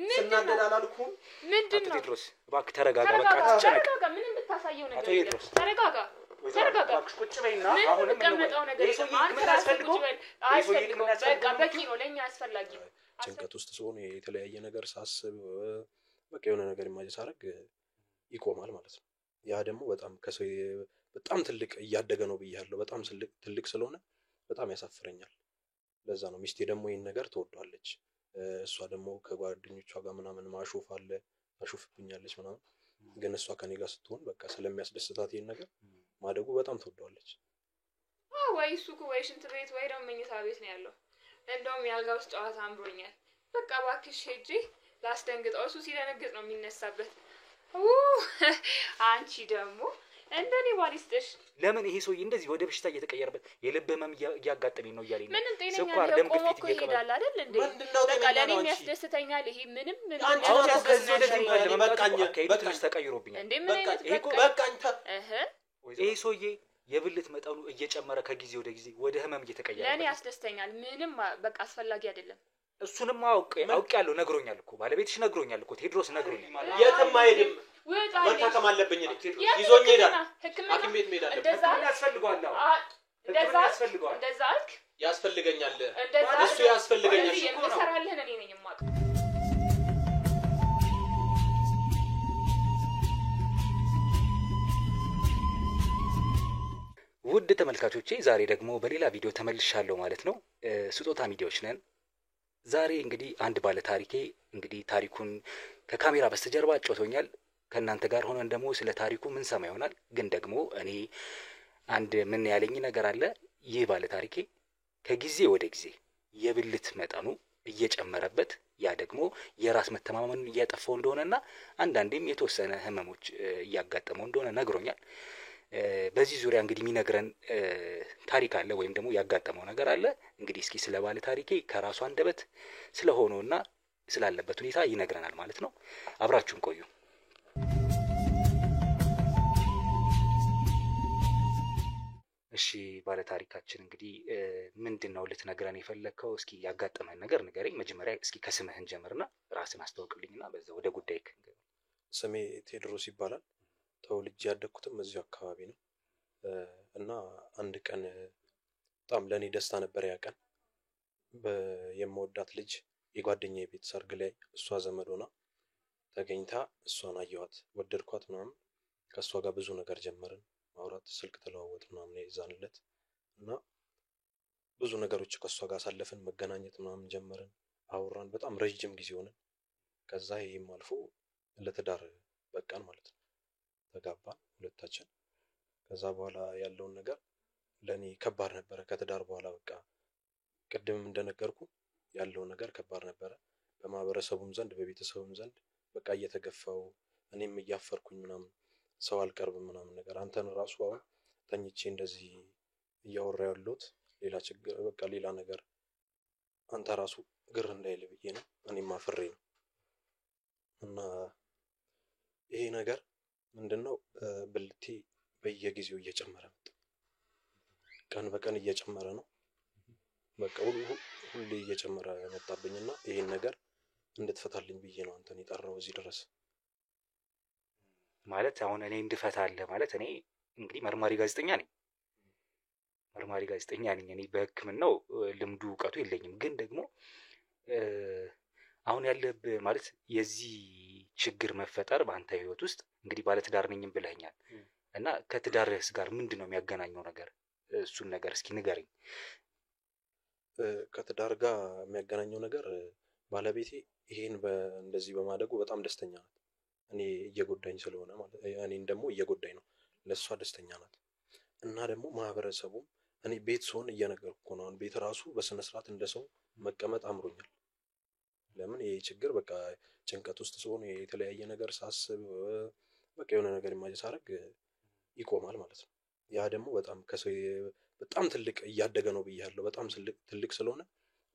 ስናደድ አላልኩም ምንድነው ቴድሮስ እባክህ ተረጋጋ በቃ አትጨነቅ ተረጋጋ ምን እንድታሳየው ነገር ቴድሮስ ተረጋጋ እባክሽ ቁጭ በይና አሁንም ተቀመጠው ነገር አንተ ራስህ ቁጭ በል አይፈልግም በቃ በቂ ነው ለኛ አስፈላጊ ነው ጭንቀት ውስጥ ሲሆን የተለያየ ነገር ሳስብ በቃ የሆነ ነገር ኢማጂን ሳደርግ ይቆማል ማለት ነው ያ ደግሞ በጣም ትልቅ እያደገ ነው ብያለሁ በጣም ትልቅ ስለሆነ በጣም ያሳፍረኛል ለዛ ነው ሚስቴ ደግሞ ይሄን ነገር ትወዷለች እሷ ደግሞ ከጓደኞቿ ጋር ምናምን ማሾፍ አለ ታሾፍብኛለች ምናምን ግን እሷ ከኔ ጋር ስትሆን በቃ ስለሚያስደስታት ይሄን ነገር ማደጉ በጣም ትወዷለች ወይ ሱቁ ወይ ሽንት ቤት ወይ ደግሞ መኝታ ቤት ነው ያለው እንደውም ያልጋ ውስጥ ጨዋታ አምሮኛል በቃ እባክሽ ሄጂ ላስደንግጠው እሱ ሲደነግጥ ነው የሚነሳበት አንቺ ደግሞ እንደኔ ባሊስጥሽ ለምን ይሄ ሰውዬ እንደዚህ ወደ በሽታ እየተቀየረበት የልብ ህመም እያጋጠመኝ ነው እያለኝ ምንም ጤነኛ ነው ቆሞ እኮ ይሄዳል አይደል እንዴ በቃ ለኔ የሚያስደስተኛል ይሄ ምንም አሁን ከዚህ ወደዚህ በቃኝ በቃኝ ተቀይሮብኛል እንዴ ምን አይነት በቃኝ ይሄ ሰውዬ የብልት መጠኑ እየጨመረ ከጊዜ ወደ ጊዜ ወደ ህመም እየተቀየረ ለኔ ያስደስተኛል ምንም በቃ አስፈላጊ አይደለም እሱንም አውቄያለሁ ነግሮኛል እኮ ባለቤትሽ ነግሮኛል እኮ ቴድሮስ ነግሮኛል የትም አይሄድም መታከም አለብኝ እኔ ይዞኝ ሄዳል ሐኪም ቤት መሄድ አለብኝ እንደዛ ያስፈልጋል እንደዛ አልክ ያስፈልገኛል እሱ ያስፈልገኛል የምሰራልህ እኔ ነኝ የማውቀው ውድ ተመልካቾቼ ዛሬ ደግሞ በሌላ ቪዲዮ ተመልሻለሁ ማለት ነው ስጦታ ሚዲያዎች ነን ዛሬ እንግዲህ አንድ ባለ ታሪኬ እንግዲህ ታሪኩን ከካሜራ በስተጀርባ አጫውቶኛል ከናንተ ጋር ሆነን ደግሞ ስለ ታሪኩ ምን ሰማ ይሆናል ግን ደግሞ እኔ አንድ ምን ያለኝ ነገር አለ ይህ ባለ ታሪኬ ከጊዜ ወደ ጊዜ የብልት መጠኑ እየጨመረበት ያ ደግሞ የራስ መተማመን እያጠፋው እንደሆነና አንዳንዴም የተወሰነ ህመሞች እያጋጠመው እንደሆነ ነግሮኛል በዚህ ዙሪያ እንግዲህ የሚነግረን ታሪክ አለ ወይም ደግሞ ያጋጠመው ነገር አለ እንግዲህ እስኪ ስለ ባለ ታሪኬ ከራሱ አንደበት ስለሆነውና ስላለበት ሁኔታ ይነግረናል ማለት ነው አብራችሁን ቆዩ እሺ ባለ ታሪካችን እንግዲህ ምንድነው ልትነግረን የፈለከው እስኪ ያጋጠመን ነገር ንገረኝ መጀመሪያ እስኪ ከስምህን ጀምርና ራስን አስተዋውቅልኝና በዛ ወደ ጉዳይክ ስሜ ቴድሮስ ይባላል ተወልጄ ያደኩትም እዚሁ አካባቢ ነው እና አንድ ቀን በጣም ለኔ ደስታ ነበር ያ ቀን የምወዳት ልጅ የጓደኛዬ ቤት ሰርግ ላይ እሷ ዘመድ ሆና ተገኝታ እሷን አየኋት ወደድኳት ምናምን ከሷ ጋር ብዙ ነገር ጀመርን ማውራት ስልክ ተለዋወጥ ምናምን የዛንለት እና ብዙ ነገሮች ከሷ ጋር ሳለፈን መገናኘት ምናምን ጀመርን አውራን በጣም ረጅም ጊዜ ሆነን ከዛ ይሄም አልፎ ለትዳር በቃን ማለት ነው ተጋባን ሁለታችን ከዛ በኋላ ያለውን ነገር ለኔ ከባድ ነበር ከትዳር በኋላ በቃ ቅድም እንደነገርኩ ያለው ነገር ከባድ ነበር በማህበረሰቡም ዘንድ በቤተሰቡም ዘንድ በቃ እየተገፋው እኔም እያፈርኩኝ ምናምን ሰው አልቀርብም ምናምን ነገር አንተን ራሱ አሁን ተኝቼ እንደዚህ እያወራሁ ያለሁት ሌላ ችግር በቃ ሌላ ነገር አንተ ራሱ ግር እንዳይል ብዬ ነው እኔም አፍሬ ነው እና ይሄ ነገር ምንድነው ብልቴ በየጊዜው እየጨመረ መጣ ቀን በቀን እየጨመረ ነው በቃ ሁሌ እየጨመረ መጣብኝና ይሄን ነገር እንድትፈታልኝ ብዬ ነው አንተን የጠራው እዚህ ድረስ ማለት አሁን እኔ እንድፈታልህ ማለት እኔ እንግዲህ መርማሪ ጋዜጠኛ ነኝ እኔ በህክምናው ልምዱ ዕውቀቱ የለኝም ግን ደግሞ አሁን ያለብህ ማለት የዚህ ችግር መፈጠር በአንተ ህይወት ውስጥ እንግዲህ ባለ ትዳር ነኝም ብለኛል እና ከትዳርስ ጋር ምንድነው የሚያገናኘው ነገር እሱን ነገር እስኪ ንገረኝ ከትዳር ጋር የሚያገናኘው ነገር ባለቤቴ ይሄን እንደዚህ በማደጉ በጣም ደስተኛ ናት እኔ እየጎዳኝ ስለሆነ ማለት እኔን ደግሞ እየጎዳኝ ነው ለሷ ደስተኛ ናት እና ደግሞ ማህበረሰቡ እኔ ቤት ሶን እየነገርኩ ነው ቤት ራሱ በስነ ስርዓት እንደሰው መቀመጥ አምሮኛል ለምን ይሄ ችግር በቃ ጭንቀት ውስጥ ሲሆን የተለያየ ነገር ሳስብ በቃ የሆነ ነገር ኢማጂን ሳደርግ ይቆማል ማለት ነው ያ ደግሞ በጣም ትልቅ እያደገ ነው ብያለሁ በጣም ትልቅ ስለሆነ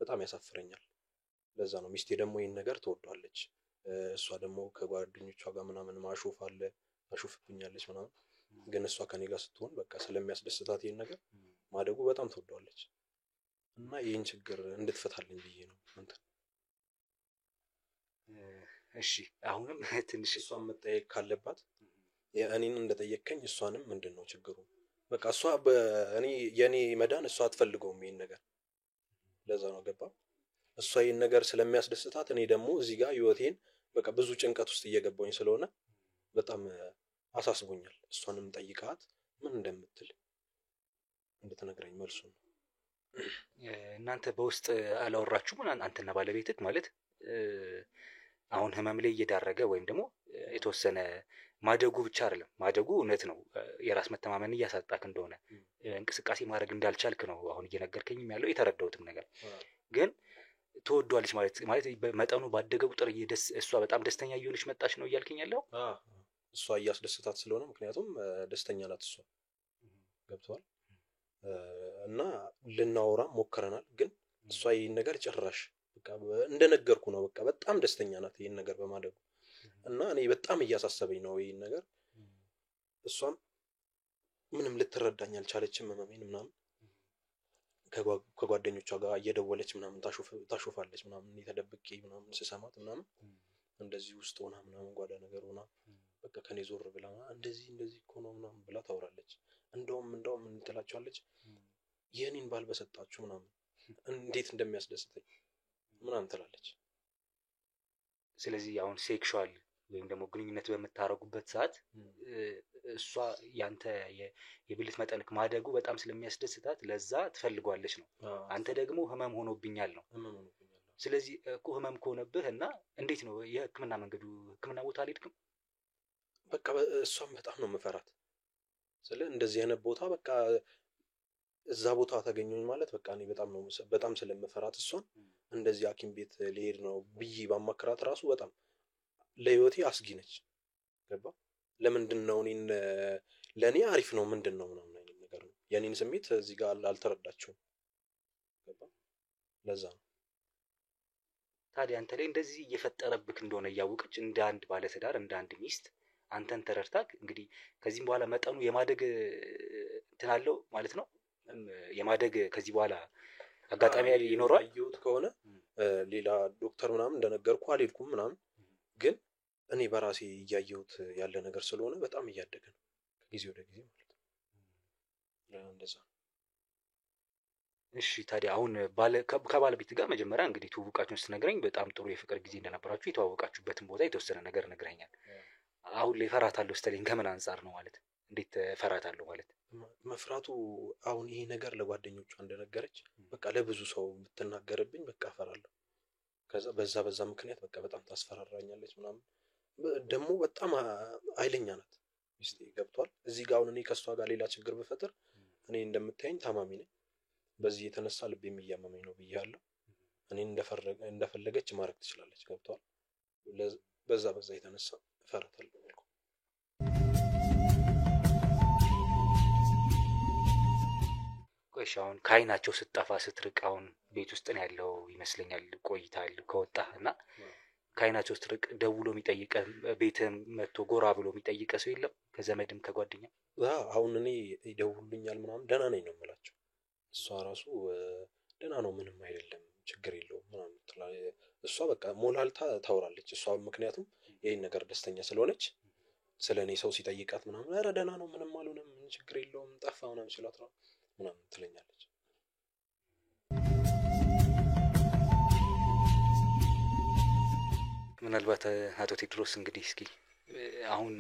በጣም ያሳፍረኛል ለዛ ነው ሚስቴ ደግሞ ይሄን ነገር ትወዷለች እሷ ደግሞ ከጓደኞቿ ጋር ምናምን ማሾፍ አለ ታሾፍብኛለች ምናምን ግን እሷ ከኔ ጋር ስትሆን በቃ ስለሚያስደስታት ይሄን ነገር ማደጉ በጣም ትወዷለች እና ይሄን ችግር እንድትፈታልኝ ብዬ ነው አንተ እሺ አሁንም ትንሽ እሷን መጠየቅ ካለባት እኔን እንደጠየቀኝ እሷንም ምንድነው ችግሩ? በቃ እሷ እኔ የኔ መዳን እሷ አትፈልገውም ይሄን ነገር። ለዛ ነው ገባ። እሷ ይሄን ነገር ስለሚያስደስታት እኔ ደግሞ እዚህ ጋር ህይወቴን በቃ ብዙ ጭንቀት ውስጥ እየገባኝ ስለሆነ በጣም አሳስቦኛል። እሷንም ጠይቃት ምን እንደምትል እንድትነግረኝ መልሱን። እናንተ በውስጥ አላወራችሁም? አንተና ባለቤትህ ማለት አሁን ህመም ላይ እየዳረገ ወይም ደግሞ የተወሰነ ማደጉ ብቻ አይደለም፣ ማደጉ እውነት ነው የራስ መተማመን እያሳጣክ እንደሆነ እንቅስቃሴ ማድረግ እንዳልቻልክ ነው አሁን እየነገርከኝም ያለው የተረዳሁትም ነገር። ግን ትወዷለች ማለት በመጠኑ ባደገ ቁጥር እሷ በጣም ደስተኛ እየሆነች መጣች ነው እያልከኝ ያለው? እሷ እያስደስታት ስለሆነ ምክንያቱም ደስተኛ ናት እሷ። ገብቷል። እና ልናወራም ሞክረናል። ግን እሷ ይሄን ነገር ጭራሽ በቃ እንደነገርኩ ነው በቃ በጣም ደስተኛ ናት ይሄን ነገር በማድረጉ። እና እኔ በጣም እያሳሰበኝ ነው ይሄን ነገር። እሷም ምንም ልትረዳኝ አልቻለችም። ህመሜን ምናምን ከጓደኞቿ ጋር እየደወለች ምናምን ታሾፋለች ምናምን እየተደብቄ ምናምን ስሰማት ምናምን እንደዚህ ውስጥ ሆና ምናምን ጓዳ ነገር ሆና በቃ ከኔ ዞር ብላ እንደዚህ እኮ ነው ምናምን ብላ ታወራለች። እንደውም ምን ትላቸዋለች? የኔን ባል በሰጣችሁ ምናምን እንዴት እንደሚያስደስተኝ ምናምን ትላለች። ስለዚህ አሁን ሴክሹዋል ወይም ደግሞ ግንኙነት በምታረጉበት ሰዓት እሷ ያንተ የብልት መጠንክ ማደጉ በጣም ስለሚያስደስታት ለዛ ትፈልጓለች ነው። አንተ ደግሞ ህመም ሆኖብኛል ነው። ስለዚህ እኮ ህመም ከሆነብህ እና እንዴት ነው የህክምና መንገዱ? ህክምና ቦታ አልሄድክም? በቃ እሷም በጣም ነው የምፈራት። እንደዚህ አይነት ቦታ በቃ እዛ ቦታ ታገኘኝ ማለት በቃ እኔ በጣም ስለምፈራት እሷን እንደዚህ ሐኪም ቤት ልሄድ ነው ብዬ ባማክራት ራሱ በጣም ለህይወቴ አስጊ ነች። ገባ? ለምንድን ነው ለኔ አሪፍ ነው ምንድነው ምናምን አይነት ነገር ነው። የኔን ስሜት እዚህ ጋር አልተረዳችውም። ገባ? ለዛ ነው ታዲያ አንተ ላይ እንደዚህ እየፈጠረብክ እንደሆነ እያወቀች እንደ አንድ ባለትዳር እንደ አንድ ሚስት አንተን ተረድታክ እንግዲህ ከዚህም በኋላ መጠኑ የማደግ እንትን አለው ማለት ነው። የማደግ ከዚህ በኋላ አጋጣሚ ይኖራል። ያየሁት ከሆነ ሌላ ዶክተር ምናምን እንደነገርኩ አልሄድኩም ምናምን፣ ግን እኔ በራሴ እያየሁት ያለ ነገር ስለሆነ በጣም እያደገ ነው ከጊዜ ወደ ጊዜ ማለት ነው። እንደዛ። እሺ ታዲያ አሁን ከባለቤት ጋር መጀመሪያ እንግዲህ ትውውቃችሁን ስትነግረኝ በጣም ጥሩ የፍቅር ጊዜ እንደነበራችሁ የተዋወቃችሁበትን ቦታ የተወሰነ ነገር ነግረኛል። አሁን ላይ እፈራታለሁ ስትለኝ ከምን አንጻር ነው ማለት? እንዴት እፈራታለሁ ማለት? መፍራቱ አሁን ይሄ ነገር ለጓደኞቿ እንደነገረች በቃ ለብዙ ሰው ብትናገርብኝ በቃ እፈራለሁ። ከዛ በዛ ምክንያት በቃ በጣም ታስፈራራኛለች ምናምን። ደግሞ በጣም ኃይለኛ ናት ሚስቴ። ገብቷል። እዚህ ጋር አሁን እኔ ከሷ ጋር ሌላ ችግር ብፈጥር እኔ እንደምታየኝ ታማሚ ነኝ። በዚህ የተነሳ ልቤም እያመመኝ ነው ብያለሁ። እኔን እንደፈለገች ማድረግ ትችላለች። ገብቷል። በዛ የተነሳ እፈራታለሁ። ቆይሽ አሁን ከአይናቸው ስትጠፋ ስትርቅ፣ አሁን ቤት ውስጥ ነው ያለው ይመስለኛል ቆይታል ከወጣህ እና ከአይናቸው ስትርቅ ደውሎ የሚጠይቀ ቤትም መጥቶ ጎራ ብሎ የሚጠይቀ ሰው የለም? ከዘመድም ከጓደኛ? አሁን እኔ ይደውሉኛል ምናምን ደህና ነኝ ነው የምላቸው። እሷ ራሱ ደህና ነው ምንም አይደለም ችግር የለውም ምናምን ትላለች። እሷ በቃ ሞላልታ ታወራለች። እሷ ምክንያቱም ይሄን ነገር ደስተኛ ስለሆነች ስለ እኔ ሰው ሲጠይቃት ምናምን ኧረ ደህና ነው ምንም አልሆነም ችግር የለውም ጠፋ ምናምን ሲላት ነው ምናምን ትለኛለች። ምናልባት አቶ ቴዎድሮስ እንግዲህ እስኪ አሁን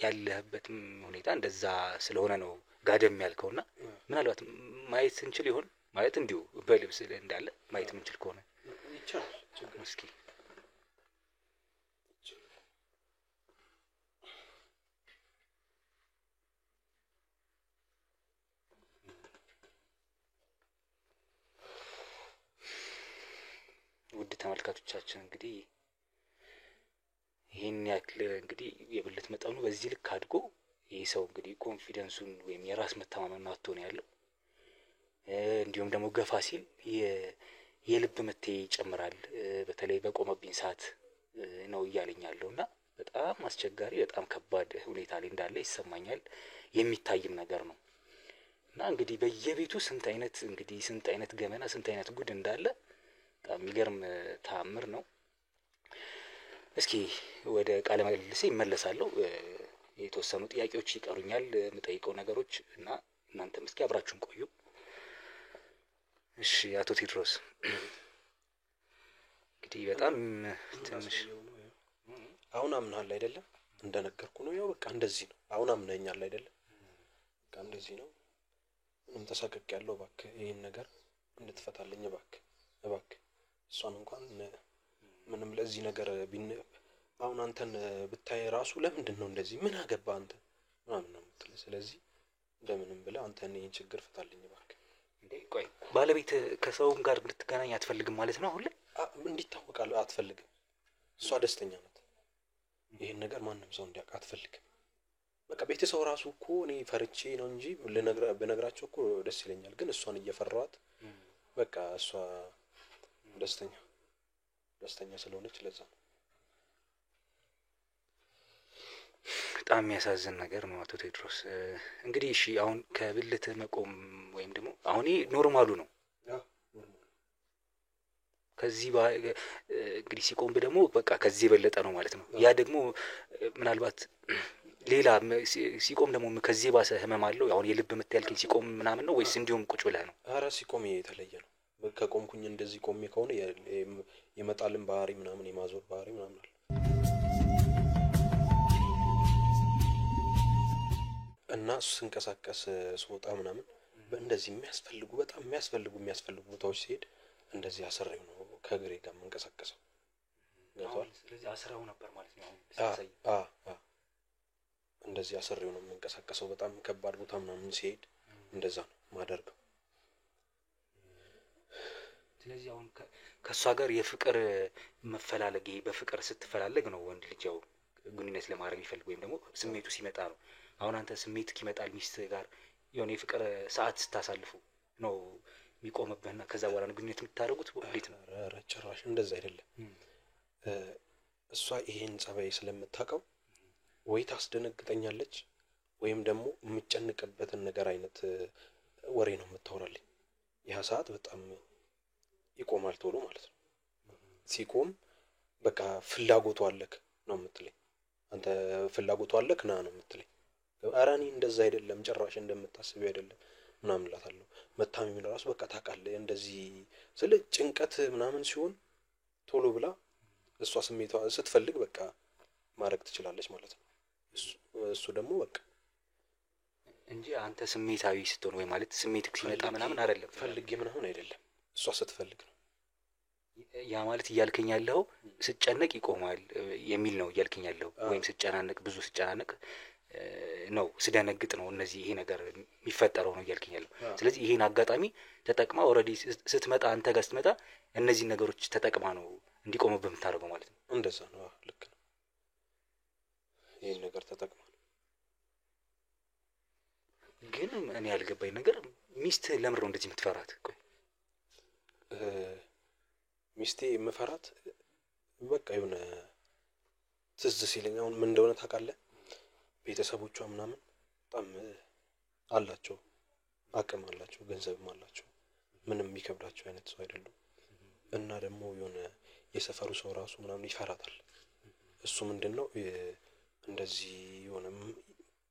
ያለህበትም ሁኔታ እንደዛ ስለሆነ ነው ጋደም ያልከውና ምናልባት ማየት እንችል ይሆን? ማለት እንዲሁ በልብስ እንዳለ ማየት የምንችል ከሆነ ይቻላል። ችግር እስኪ ውድ ተመልካቾቻችን እንግዲህ ይህን ያክል እንግዲህ የብልት መጠኑ በዚህ ልክ አድጎ ይህ ሰው እንግዲህ ኮንፊደንሱን ወይም የራስ መተማመን አጥቶ ነው ያለው። እንዲሁም ደግሞ ገፋ ሲል የልብ ምቴ ይጨምራል። በተለይ በቆመብኝ ሰዓት ነው እያለኝ ያለው እና በጣም አስቸጋሪ በጣም ከባድ ሁኔታ ላይ እንዳለ ይሰማኛል። የሚታይም ነገር ነው እና እንግዲህ በየቤቱ ስንት አይነት ገመና ስንት አይነት ጉድ እንዳለ በጣም የሚገርም ተአምር ነው። እስኪ ወደ ቃለ ምልልሴ እመለሳለሁ። የተወሰኑ ጥያቄዎች ይቀሩኛል የምጠይቀው ነገሮች እና እናንተም እስኪ አብራችሁን ቆዩ። እሺ አቶ ቴዎድሮስ እንግዲህ በጣም ትንሽ አሁን አምናለሁ አይደለም? እንደነገርኩ ነው። ያው በቃ እንደዚህ ነው። አሁን አምነኛል አይደለም? በቃ እንደዚህ ነው። ምንም ተሳቀቅ ያለው እባክህ ይሄን ነገር እንድትፈታልኝ እባክህ እባክህ። እሷን እንኳን ምንም ለዚህ ነገር አሁን አንተን ብታይ ራሱ ለምንድን ነው እንደዚህ ምን አገባ አንተ ምናምን ነው የምትለው። ስለዚህ እንደምንም ብለህ አንተን ይሄን ችግር ፍታልኝ እባክህ። እንዴ ቆይ ባለቤት ከሰውም ጋር ልትገናኝ አትፈልግም ማለት ነው? አሁን ላይ እንዲታወቃል አትፈልግም። እሷ ደስተኛ ናት። ይሄን ነገር ማንም ሰው እንዲያውቅ አትፈልግም። በቃ ቤተሰብ ራሱ እኮ እኔ ፈርቼ ነው እንጂ በነገራቸው እኮ ደስ ይለኛል። ግን እሷን እየፈራኋት በቃ እሷ ደስተኛ ስለሆነች ለዛ ነው። በጣም የሚያሳዝን ነገር ነው አቶ ቴዎድሮስ። እንግዲህ እሺ አሁን ከብልት መቆም ወይም ደግሞ አሁን ኖርማሉ ነው። ከዚህ እንግዲህ ሲቆም ደግሞ በቃ ከዚህ የበለጠ ነው ማለት ነው። ያ ደግሞ ምናልባት ሌላ ሲቆም ደግሞ ከዚህ ባሰ ህመም አለው። አሁን የልብ ምት ያልከኝ ሲቆም ምናምን ነው ወይስ እንዲሁም ቁጭ ብለህ ነው? ኧረ ሲቆም የተለየ ነው። ከቆምኩኝ እንደዚህ ቆሜ ከሆነ የመጣልን ባህሪ ምናምን የማዞር ባህሪ ምናምን አለ እና ስንቀሳቀስ ስወጣ ምናምን በእንደዚህ በጣም የሚያስፈልጉ ቦታዎች ሲሄድ እንደዚህ አስሬው ነው ከእግሬ ጋር የምንቀሳቀሰው። ስለዚህ አስራው ነበር ማለት ነው። እንደዚህ አስሬው ነው የምንቀሳቀሰው። በጣም ከባድ ቦታ ምናምን ሲሄድ እንደዛ ነው ማደርገው። ስለዚህ አሁን ከእሷ ጋር የፍቅር መፈላለግ በፍቅር ስትፈላለግ ነው ወንድ ልጅ ያው ግንኙነት ለማድረግ የሚፈልግ ወይም ደግሞ ስሜቱ ሲመጣ ነው። አሁን አንተ ስሜት ይመጣል ሚስት ጋር የሆነ የፍቅር ሰዓት ስታሳልፉ ነው የሚቆምብህና ከዛ በኋላ ነው ግንኙነት የምታደርጉት? እንዴት ነው? ኧረ ጭራሽ እንደዛ አይደለም። እሷ ይሄን ጸባይ ስለምታውቀው ወይ ታስደነግጠኛለች ወይም ደግሞ የምጨንቅበትን ነገር አይነት ወሬ ነው የምታወራልኝ። ያ ሰዓት በጣም ይቆማል ቶሎ ማለት ነው። ሲቆም በቃ ፍላጎቱ አለክ ነው የምትለኝ። አንተ ፍላጎቱ አለክ ና ነው የምትለኝ። ኧረ እኔ እንደዛ አይደለም ጭራሽ እንደምታስቢው አይደለም ምናምን እላታለሁ። መታመም ራሱ በቃ ታውቃለህ እንደዚህ ስለ ጭንቀት ምናምን ሲሆን ቶሎ ብላ እሷ ስሜቷ ስትፈልግ በቃ ማድረግ ትችላለች ማለት ነው። እሱ ደግሞ በቃ እንጂ አንተ ስሜታዊ ስትሆን ወይ ማለት ስሜትክ ሲመጣ ምናምን አይደለም ፈልጌ ምናምን አይደለም እሷ ስትፈልግ ነው። ያ ማለት እያልከኝ ያለው ስጨነቅ ይቆማል የሚል ነው እያልከኝ ያለው ወይም ስጨናነቅ ብዙ ስጨናነቅ ነው ስደነግጥ ነው እነዚህ ይሄ ነገር የሚፈጠረው ነው እያልከኝ ያለው። ስለዚህ ይሄን አጋጣሚ ተጠቅማ ኦልሬዲ ስትመጣ አንተ ጋር ስትመጣ እነዚህ ነገሮች ተጠቅማ ነው እንዲቆምብህ የምታደርገው ማለት ነው። እንደዛ ነው። ልክ ነው። ይሄን ነገር ተጠቅማ ነው። ግን እኔ ያልገባኝ ነገር ሚስት ለምንድን ነው እንደዚህ የምትፈራት? ቆይ ሚስቴ የምፈራት በቃ የሆነ ትዝ ሲለኝ አሁን ምን እንደሆነ ታውቃለህ? ቤተሰቦቿ ምናምን በጣም አላቸው፣ አቅም አላቸው፣ ገንዘብም አላቸው። ምንም የሚከብዳቸው አይነት ሰው አይደሉም። እና ደግሞ የሆነ የሰፈሩ ሰው ራሱ ምናምን ይፈራታል። እሱ ምንድነው እንደዚህ የሆነ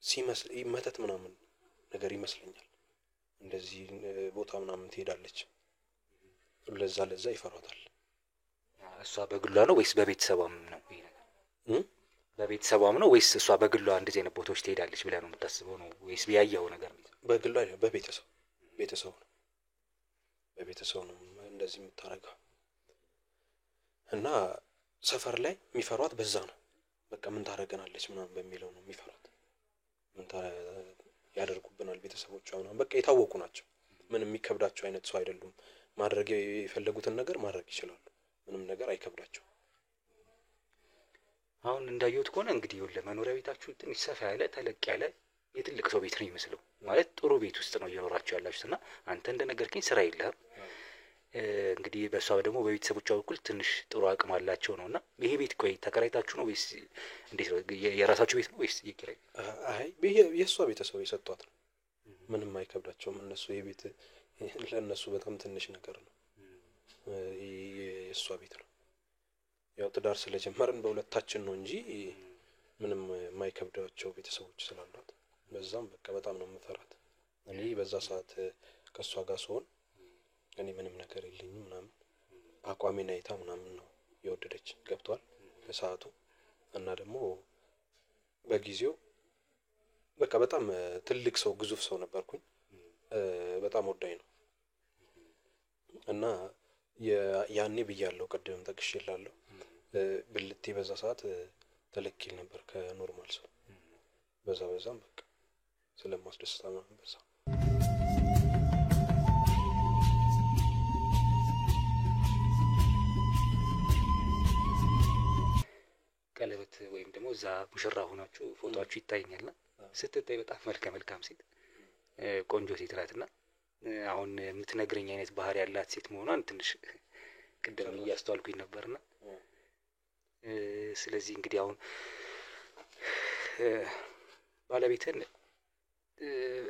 ሲመስል መተት ምናምን ነገር ይመስለኛል። እንደዚህ ቦታ ምናምን ትሄዳለች። ለዛ ይፈራታል። እሷ በግሏ ነው ወይስ በቤተሰቧም ነው ይሄ ነገር? በቤተሰቧም ነው ወይስ እሷ በግሏ እንደዚህ አይነት ቦታዎች ትሄዳለች ብለህ ነው የምታስበው ነው ወይስ ያየኸው ነገር ነው? በግሏ አይደለም፣ ቤተሰብ ነው። በቤተሰብ ነው እንደዚህ የምታረገው። እና ሰፈር ላይ የሚፈሯት በዛ ነው። በቃ ምን ታረገናለች ምናምን በሚለው ነው የሚፈሯት። ምን ያደርጉብናል ቤተሰቦቿ ምናምን በቃ የታወቁ ናቸው። ምንም የሚከብዳቸው አይነት ሰው አይደሉም። ማድረግ የፈለጉትን ነገር ማድረግ ይችላሉ። ምንም ነገር አይከብዳቸው። አሁን እንዳየሁት ከሆነ እንግዲህ ይኸውልህ መኖሪያ ቤታችሁ ትንሽ ሰፋ ያለ ተለቅ ያለ የትልቅ ሰው ቤት ነው የሚመስለው። ማለት ጥሩ ቤት ውስጥ ነው እየኖራችሁ ያላችሁት እና አንተ እንደነገርከኝ ስራ የለህም። እንግዲህ በሷ ደግሞ በቤተሰቦቿ በኩል ትንሽ ጥሩ አቅም አላቸው ነው እና ይሄ ቤት ቆይ ተከራይታችሁ ነው ወይስ እንዴት ነው? የራሳችሁ ቤት ነው ወይስ የኪራይ? አይ የእሷ ቤተሰብ የሰጧት ነው። ምንም አይከብዳቸውም እነሱ። የቤት ለእነሱ በጣም ትንሽ ነገር ነው። የእሷ ቤት ነው። ያው ትዳር ስለጀመርን በሁለታችን ነው እንጂ ምንም የማይከብዳቸው ቤተሰቦች ስላሏት በዛም በቃ በጣም ነው የምፈራት። እኔ በዛ ሰዓት ከሷ ጋር ስሆን እኔ ምንም ነገር የለኝም ምናምን አቋሜን አይታ ምናምን ነው የወደደች ገብቷል በሰዓቱ። እና ደግሞ በጊዜው በቃ በጣም ትልቅ ሰው ግዙፍ ሰው ነበርኩኝ። በጣም ወዳኝ ነው እና ያኔ ብያለሁ ቅድም ጠቅሼላለሁ። ብልቴ በዛ ሰዓት ተለኪል ነበር ከኖርማል ሰው በዛም በቃ ስለማስደስታ ምናምን በዛ ቀለበት ወይም ደግሞ እዛ ሙሽራ ሆናችሁ ፎቶአችሁ ይታየኛልና ስትታይ በጣም መልካም ሴት ቆንጆ ሴት ናትና አሁን የምትነግረኝ አይነት ባህሪ ያላት ሴት መሆኗን ትንሽ ቅድም እያስተዋልኩኝ ነበርና ስለዚህ እንግዲህ አሁን ባለቤትን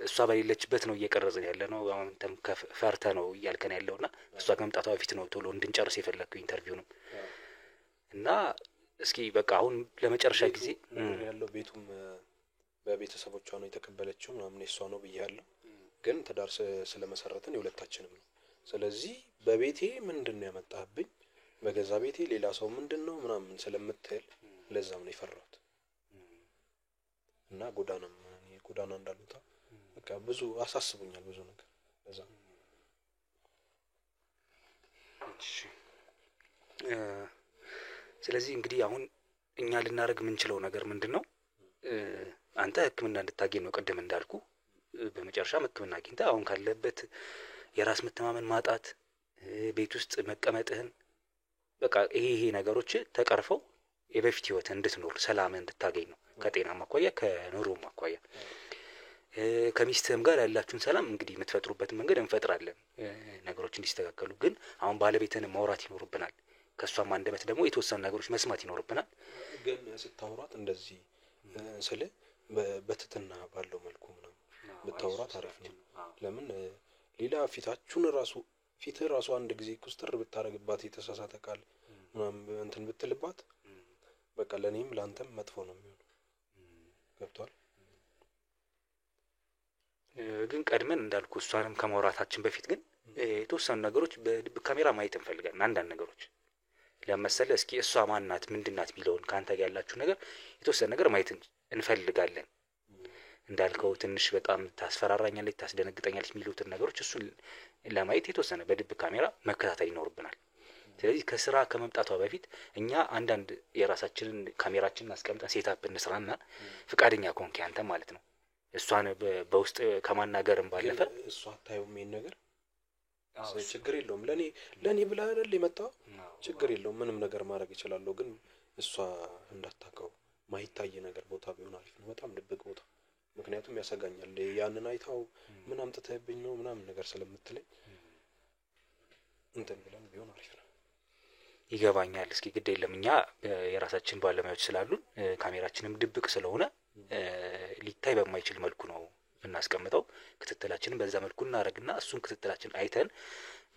እሷ በሌለችበት ነው እየቀረጽን ያለ ነው። አሁን እንተም ፈርተ ነው እያልከን ያለውና እሷ ከመምጣቷ በፊት ነው ቶሎ እንድንጨርስ የፈለግኩኝ ኢንተርቪውንም እና እስኪ በቃ አሁን ለመጨረሻ ጊዜ ያለው ቤቱም በቤተሰቦቿ ነው የተቀበለችው ምናምን እሷ ነው ብያለሁ። ግን ትዳር ስለመሰረትን የሁለታችንም ነው። ስለዚህ በቤቴ ምንድነው ያመጣብኝ በገዛ ቤቴ ሌላ ሰው ምንድነው ምናምን ስለምትል ለዛም ነው የፈራሁት። እና ጎዳና እንዳሉታ በቃ ብዙ አሳስቡኛል ብዙ ነገር ለዛ። ስለዚህ እንግዲህ አሁን እኛ ልናደርግ የምንችለው ነገር ምንድነው? አንተ ህክምና እንድታገኝ ነው ቅድም እንዳልኩ። በመጨረሻም ህክምና አግኝተህ አሁን ካለበት የራስ መተማመን ማጣት ቤት ውስጥ መቀመጥህን በቃ ይሄ ነገሮች ተቀርፈው የበፊት ህይወት እንድትኖር ሰላም እንድታገኝ ነው። ከጤናም አኳያ ከኑሮም አኳያ ከሚስትህም ጋር ያላችሁን ሰላም እንግዲህ የምትፈጥሩበት መንገድ እንፈጥራለን ነገሮች እንዲስተካከሉ። ግን አሁን ባለቤትን ማውራት ይኖርብናል። ከሷም አንደበት ደግሞ የተወሰኑ ነገሮች መስማት ይኖርብናል። ግን ስታወራት እንደዚህ ስለ በትትና ባለው መልኩ ምናምን ብታወራት አሪፍ ነው። ለምን ሌላ ፊትህ ራሱ አንድ ጊዜ ኩስተር ብታረግባት የተሳሳተ ቃል ምናምን እንትን ብትልባት በቃ ለኔም ላንተም መጥፎ ነው የሚሆነው። ገብቷል? ግን ቀድመን እንዳልኩ እሷንም ከማውራታችን በፊት ግን የተወሰኑ ነገሮች በድብቅ ካሜራ ማየት እንፈልጋለን። አንዳንድ ነገሮች ለምሳሌ እስኪ እሷ ማን ናት ምንድን ናት ቢለውን ካንተ ጋር ያላችሁ ነገር የተወሰነ ነገር ማየት እንፈልጋለን። እንዳልከው ትንሽ በጣም ታስፈራራኛለች ታስደነግጠኛለች የሚሉትን ነገሮች እሱን ለማየት የተወሰነ በድብቅ ካሜራ መከታተል ይኖርብናል። ስለዚህ ከስራ ከመምጣቷ በፊት እኛ አንዳንድ የራሳችንን ካሜራችንን አስቀምጠን ሴታፕ እንስራና ፍቃደኛ ከሆንክ አንተ ማለት ነው እሷን በውስጥ ከማናገርም ባለፈ እሷ አታየውም ይሄን ነገር ችግር የለውም። ለኔ ብላ አይደል የመጣው ችግር የለውም። ምንም ነገር ማድረግ እችላለሁ። ግን እሷ እንዳታውቀው ማይታይ ነገር ቦታ ቢሆን አሪፍ ነው። በጣም ድብቅ ቦታ ምክንያቱም ያሰጋኛል። ያንን አይታው ምን አምጥተህብኝ ነው ምናምን ነገር ስለምትለኝ እንትን ብለን ቢሆን አሪፍ ነው። ይገባኛል። እስኪ ግድ የለም እኛ የራሳችን ባለሙያዎች ስላሉን ካሜራችንም ድብቅ ስለሆነ ሊታይ በማይችል መልኩ ነው እናስቀምጠው። ክትትላችንን በዛ መልኩ እናደርግና እሱን ክትትላችን አይተን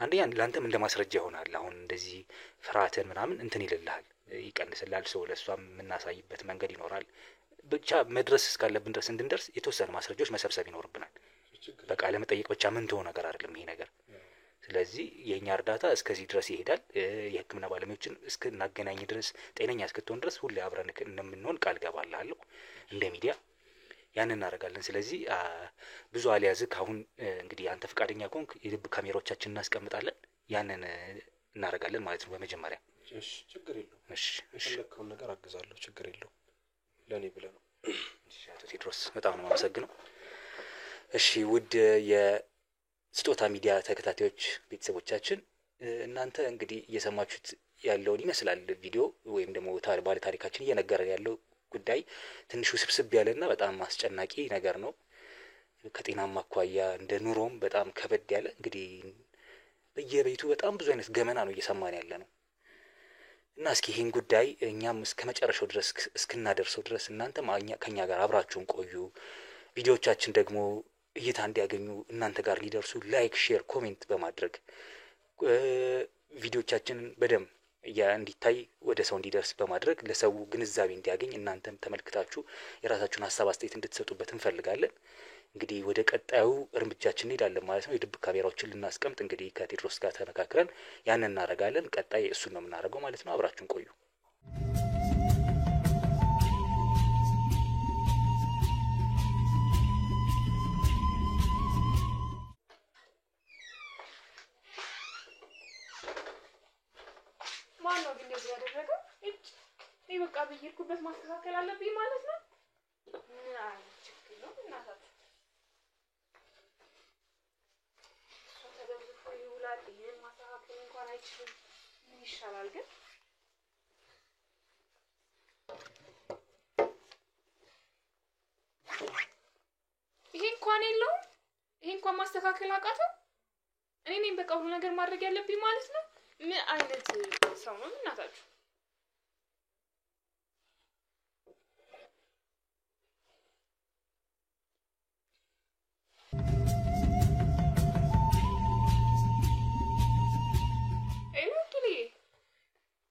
አንደኛ ላንተም እንደማስረጃ ይሆናል። አሁን እንደዚህ ፍርሃትን ምናምን እንትን ይልልሃል ይቀንስልሃል። ሰው ለሷም የምናሳይበት መንገድ ይኖራል። ብቻ መድረስ እስካለብን ድረስ እንድንደርስ የተወሰኑ ማስረጃዎች መሰብሰብ ይኖርብናል። በቃ ለመጠየቅ ብቻ ምን ተሆነ ነገር አይደለም ይሄ ነገር። ስለዚህ የኛ እርዳታ እስከዚህ ድረስ ይሄዳል። የህክምና ባለሙያዎችን እስክናገናኝ ድረስ ጤነኛ እስክትሆን ድረስ ሁሌ አብረን እንደምንሆን ቃል ገባልሃለሁ። እንደ ሚዲያ ያንን እናደርጋለን። ስለዚህ ብዙ አልያዝክ። አሁን እንግዲህ አንተ ፍቃደኛ ከሆንክ የድብቅ ካሜራዎቻችንን እናስቀምጣለን። ያንን እናደርጋለን ማለት ነው በመጀመሪያ። እሺ ችግር የለውም። እሺ የፈለከውን ነገር አግዛለሁ። ችግር የለውም። ለኔ ብለህ ነው። እሺ አቶ ቴድሮስ በጣም ነው የማመሰግነው። እሺ ውድ የስጦታ ሚዲያ ተከታታዮች ቤተሰቦቻችን እናንተ እንግዲህ እየሰማችሁት ያለውን ይመስላል ቪዲዮ ወይም ደግሞ ባለ ታሪካችን እየነገረን ያለው ጉዳይ ትንሽ ውስብስብ ያለና በጣም አስጨናቂ ነገር ነው። ከጤናማ አኳያ እንደ ኑሮም በጣም ከበድ ያለ እንግዲህ በየቤቱ በጣም ብዙ አይነት ገመና ነው እየሰማን ያለ ነው። እና እስኪ ይሄን ጉዳይ እኛም እስከመጨረሻው ድረስ እስክናደርሰው ድረስ እናንተም ከኛ ጋር አብራችሁን ቆዩ። ቪዲዮዎቻችን ደግሞ እይታ እንዲያገኙ እናንተ ጋር ሊደርሱ ላይክ፣ ሼር፣ ኮሜንት በማድረግ ቪዲዮዎቻችንን በደንብ እንዲታይ ወደ ሰው እንዲደርስ በማድረግ ለሰው ግንዛቤ እንዲያገኝ እናንተም ተመልክታችሁ የራሳችሁን ሀሳብ አስተያየት እንድትሰጡበት እንፈልጋለን። እንግዲህ ወደ ቀጣዩ እርምጃችን እንሄዳለን ማለት ነው። የድብቅ ካሜራዎችን ልናስቀምጥ እንግዲህ ከቴድሮስ ጋር ተመካክረን ያንን እናደርጋለን። ቀጣይ እሱን ነው የምናደርገው ማለት ነው። አብራችሁን ቆዩ። ማን ነው ግን እንደዚህ ያደረገው? እኔ በቃ በየሄድኩበት ማስተካከል አለብኝ ማለት ነው። ምን አይነት ችግር ነው እናታችሁ? እሱ ተደብቆ ይውላል። ይሄን ማስተካከል እንኳን አይችልም። ምን ይሻላል ግን? ይሄ እንኳን የለውም። ይሄ እንኳን ማስተካከል አቃተው። እኔ ነኝ በቃ ሁሉ ነገር ማድረግ ያለብኝ ማለት ነው። ምን አይነት ሰው ነው እናታችሁ?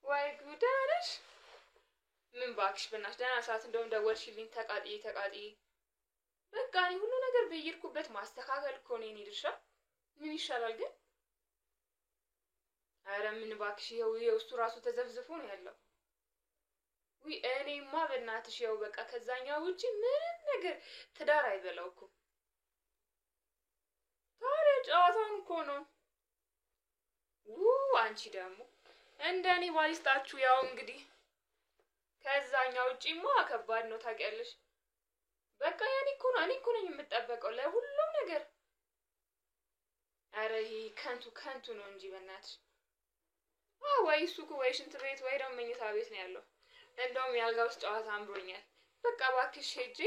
ወይ ጉድ ነሽ! ምን እባክሽ በእናትሽ ደህና ሰዓት እንደውም ደወልሽልኝ። ተቃጥዬ በቃ እኔ ሁሉ ነገር በየሄድኩበት ማስተካከል እኮ ነው የኔ ድርሻ። ምን ይሻላል ግን? አረ ምን እባክሽ ይኸው እሱ ራሱ ተዘፍዝፎ ነው ያለው። ውይ እኔማ በእናትሽ ይኸው በቃ ከዛኛው ውጪ ምንም ነገር ትዳር አይበላው እኮ። ታዲያ ጨዋታውን እኮ ነው። አንቺ ደግሞ እንደኔ ባይስጣችሁ። ያው እንግዲህ ከዛኛው ውጪማ ከባድ ነው ታውቂያለሽ። በቃ እኔ እኮ ነኝ የምጠበቀው ለሁሉም ነገር። አረ ይሄ ከንቱ ነው እንጂ በእናትሽ። ወይ እሱ እኮ ወይ ሽንት ቤት ወይ ደግሞ መኝታ ቤት ነው ያለው። እንደውም የአልጋ ውስጥ ጨዋታ አምሮኛል። በቃ እባክሽ ሄጄ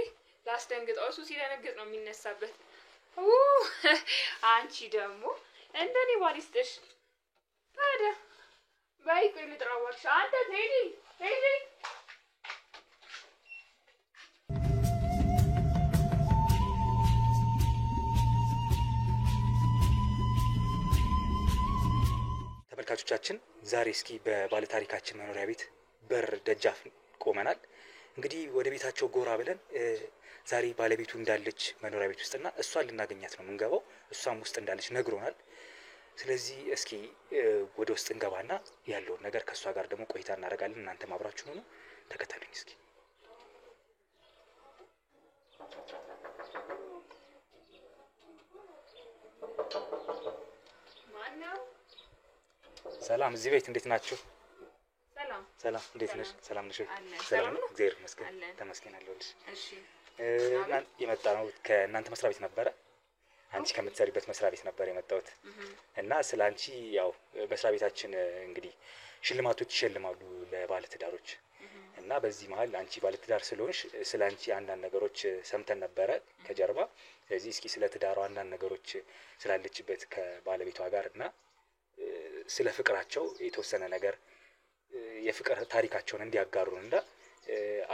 ላስደንግጠው። እሱ ሲደነግጥ ነው የሚነሳበት። አንቺ ደግሞ እንደኔ ባሊስጥሽ። ታዲያ በይ ቆይ ልጥራው እባክሽ። አንተ ቴዲ ተመልካቾቻችን ዛሬ እስኪ በባለታሪካችን መኖሪያ ቤት በር ደጃፍ ቆመናል። እንግዲህ ወደ ቤታቸው ጎራ ብለን ዛሬ ባለቤቱ እንዳለች መኖሪያ ቤት ውስጥና እሷን ልናገኛት ነው የምንገባው። እሷም ውስጥ እንዳለች ነግሮናል። ስለዚህ እስኪ ወደ ውስጥ እንገባና ያለውን ነገር ከእሷ ጋር ደግሞ ቆይታ እናደርጋለን። እናንተም አብራችሁን ሆኑ፣ ተከተሉኝ እስኪ። ሰላም፣ እዚህ ቤት እንዴት ናችሁ? ሰላም፣ እንዴት ነሽ? ሰላም ነሽ? ሰላም ነው፣ እግዚአብሔር ይመስገን። ተመስገን አለሁልሽ። እሺ፣ የመጣ ነው ከእናንተ መስሪያ ቤት ነበረ። አንቺ ከምትሰሪበት መስሪያ ቤት ነበር የመጣሁት እና ስለ አንቺ ያው መስሪያ ቤታችን እንግዲህ ሽልማቶች ይሸልማሉ ለባለትዳሮች እና በዚህ መሀል አንቺ ባለትዳር ስለሆንሽ ስለ አንቺ አንዳንድ ነገሮች ሰምተን ነበረ ከጀርባ። ስለዚህ እስኪ ስለ ትዳሯ አንዳንድ ነገሮች ስላለችበት ከባለቤቷ ጋር እና ስለ ፍቅራቸው የተወሰነ ነገር የፍቅር ታሪካቸውን እንዲያጋሩን እና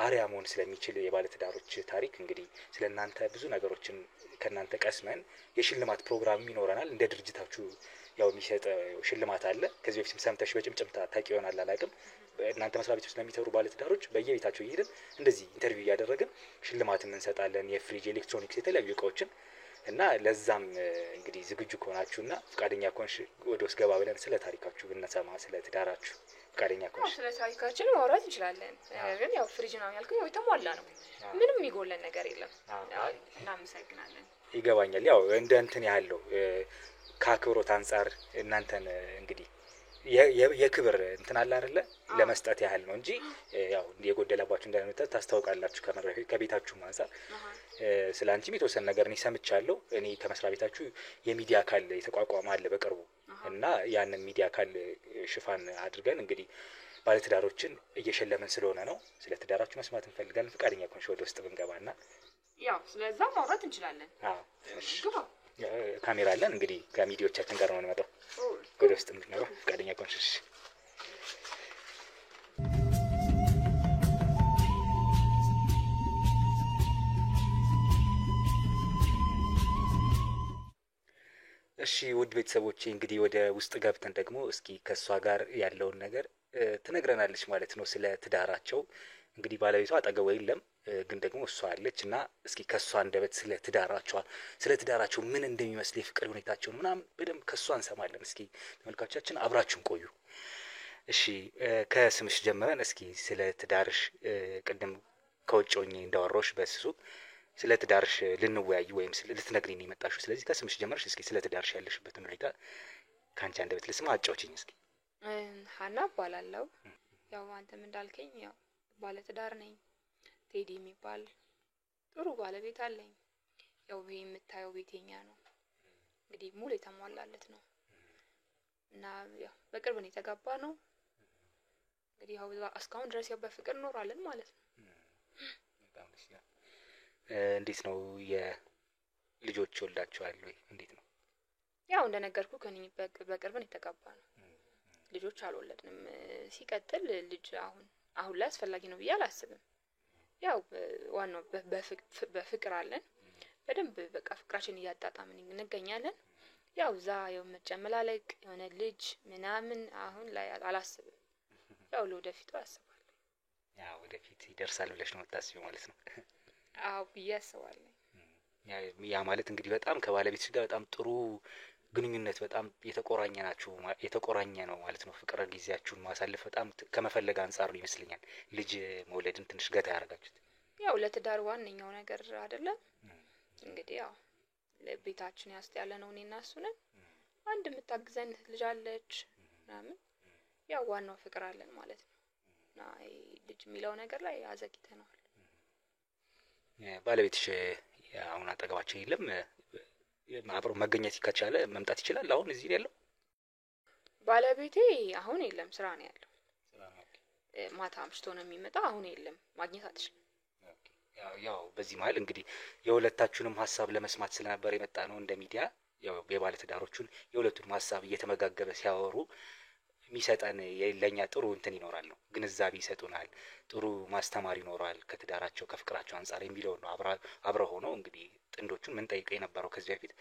አርያ መሆን ስለሚችል የባለትዳሮች ታሪክ እንግዲህ ስለ እናንተ ብዙ ነገሮችን ከእናንተ ቀስመን የሽልማት ፕሮግራም ይኖረናል። እንደ ድርጅታችሁ ያው የሚሰጥ ሽልማት አለ። ከዚህ በፊትም ሰምተሽ በጭምጭምታ ታውቂ ይሆናል አላውቅም። እናንተ መስሪያ ቤት ውስጥ ለሚሰሩ ባለትዳሮች በየቤታቸው እየሄድን እንደዚህ ኢንተርቪው እያደረግን ሽልማትም እንሰጣለን። የፍሪጅ፣ ኤሌክትሮኒክስ፣ የተለያዩ እቃዎችን እና ለዛም እንግዲህ ዝግጁ ከሆናችሁና ፈቃደኛ ከሆንሽ ወደ ውስጥ ገባ ብለን ስለ ታሪካችሁ ብንሰማ፣ ስለ ትዳራችሁ ፈቃደኛ ከሆንሽ። ስለ ታሪካችን ማውራት እንችላለን። ግን ያው ፍሪጅ ነው ያልኩኝ፣ ያው የተሟላ ነው፣ ምንም የሚጎለን ነገር የለም። እናመሰግናለን። ይገባኛል። ያው እንደ እንትን ያለው ከአክብሮት አንጻር እናንተን እንግዲህ የክብር እንትን አለ አይደለ ለመስጠት ያህል ነው እንጂ ያው የጎደለባችሁ እንዳልሆነ ታስታውቃላችሁ ከቤታችሁ አንጻር። ስለ አንቺም የተወሰነ ነገር እኔ ሰምቻለሁ። እኔ ከመስሪያ ቤታችሁ የሚዲያ አካል የተቋቋመ አለ በቅርቡ እና ያንን ሚዲያ አካል ሽፋን አድርገን እንግዲህ ባለትዳሮችን እየሸለመን ስለሆነ ነው። ስለ ትዳራችሁ መስማት እንፈልጋለን። ፈቃደኛ ከሆንሽ ወደ ውስጥ ብንገባና ያው ስለዛ ማውራት እንችላለን። ካሜራ አለን እንግዲህ ከሚዲያዎቻችን ጋር ነው የምንመጣው። ወደ ውስጥ እንድንገባ ፈቃደኛ ከሆንሽ። እሺ እሺ ውድ ቤተሰቦቼ እንግዲህ ወደ ውስጥ ገብተን ደግሞ እስኪ ከእሷ ጋር ያለውን ነገር ትነግረናለች ማለት ነው። ስለ ትዳራቸው እንግዲህ ባለቤቷ አጠገቧ የለም፣ ግን ደግሞ እሷ አለች እና እስኪ ከእሷ አንደበት ስለ ትዳራቸው ምን እንደሚመስል የፍቅር ሁኔታቸውን ምናምን በደንብ ከእሷ እንሰማለን። እስኪ ተመልካቾቻችን አብራችሁን ቆዩ። እሺ ከስምሽ ጀምረን እስኪ ስለ ትዳርሽ ቅድም ከውጭ ሆኜ እንዳወራሁሽ በስሱ ስለ ትዳርሽ ልንወያይ ወይም ልትነግሪኝ ነው የመጣሽው። ስለዚህ ከስምሽ ጀምረሽ እስኪ ስለ ትዳርሽ ያለሽበትን ሁኔታ ከአንቺ አንደበት ልስማ፣ አጫውችኝ እስኪ። ሀና እባላለሁ። ያው አንተም እንዳልከኝ ያው ባለትዳር ነኝ። ቴዲ የሚባል ጥሩ ባለቤት አለኝ። ያው ይሄ የምታየው ቤቴኛ ነው፣ እንግዲህ ሙሉ የተሟላለት ነው እና ያው በቅርብ ነው የተጋባ ነው። እንግዲህ ያው እስካሁን ድረስ ያው በፍቅር ኖራለን ማለት ነው። በጣም ደስ ይላል። እንዴት ነው የልጆች ወልዳችኋል ወይ? እንዴት ነው? ያው እንደነገርኩ ከኔ በቅርብ ነው የተጋባ ነው። ልጆች አልወለድንም። ሲቀጥል ልጅ አሁን ላይ አስፈላጊ ነው ብዬ አላስብም። ያው ዋናው በፍቅር አለን በደንብ በቃ ፍቅራችን እያጣጣምን እንገኛለን። ያው እዛ ያው መጨመላለቅ የሆነ ልጅ ምናምን አሁን ላይ አላስብም። ያው ለወደፊቱ አስባለሁ። ያው ወደፊት ይደርሳል ብለሽ ነው የምታስቢው ማለት ነው? አዎ ብዬ አስባለሁ። ያ ማለት እንግዲህ በጣም ከባለቤትሽ ጋር በጣም ጥሩ ግንኙነት በጣም የተቆራኘ ነው ማለት ነው። ፍቅር ጊዜያችሁን ማሳለፍ በጣም ከመፈለግ አንጻር ነው ይመስለኛል ልጅ መውለድን ትንሽ ገታ ያደርጋችሁት። ያው ለትዳር ዋነኛው ነገር አይደለም እንግዲህ ያው ለቤታችን ያስጥ ያለ ነው። እኔና እሱ ነን። አንድ የምታግዘን ልጅ አለች ምናምን ያው ዋናው ፍቅር አለን ማለት ነው። እና ልጅ የሚለው ነገር ላይ አዘግይተናል። ባለቤትሽ አሁን አጠገባችን የለም? አብሮ መገኘት ከቻለ መምጣት ይችላል? አሁን እዚህ ነው ያለው? ባለቤቴ አሁን የለም፣ ስራ ነው ያለው። ማታ አምሽቶ ነው የሚመጣው። አሁን የለም፣ ማግኘት አትችልም። ያው በዚህ መሀል እንግዲህ የሁለታችሁንም ሀሳብ ለመስማት ስለነበር የመጣ ነው እንደ ሚዲያ። ያው የባለትዳሮቹን የሁለቱንም ሀሳብ እየተመጋገበ ሲያወሩ የሚሰጠን ለኛ ጥሩ እንትን ይኖራል ነው፣ ግንዛቤ ይሰጡናል፣ ጥሩ ማስተማር ይኖራል ከትዳራቸው ከፍቅራቸው አንጻር የሚለው ነው። አብረ ሆኖ እንግዲህ ጥንዶቹን ምን ጠይቀው የነበረው ከዚህ በፊት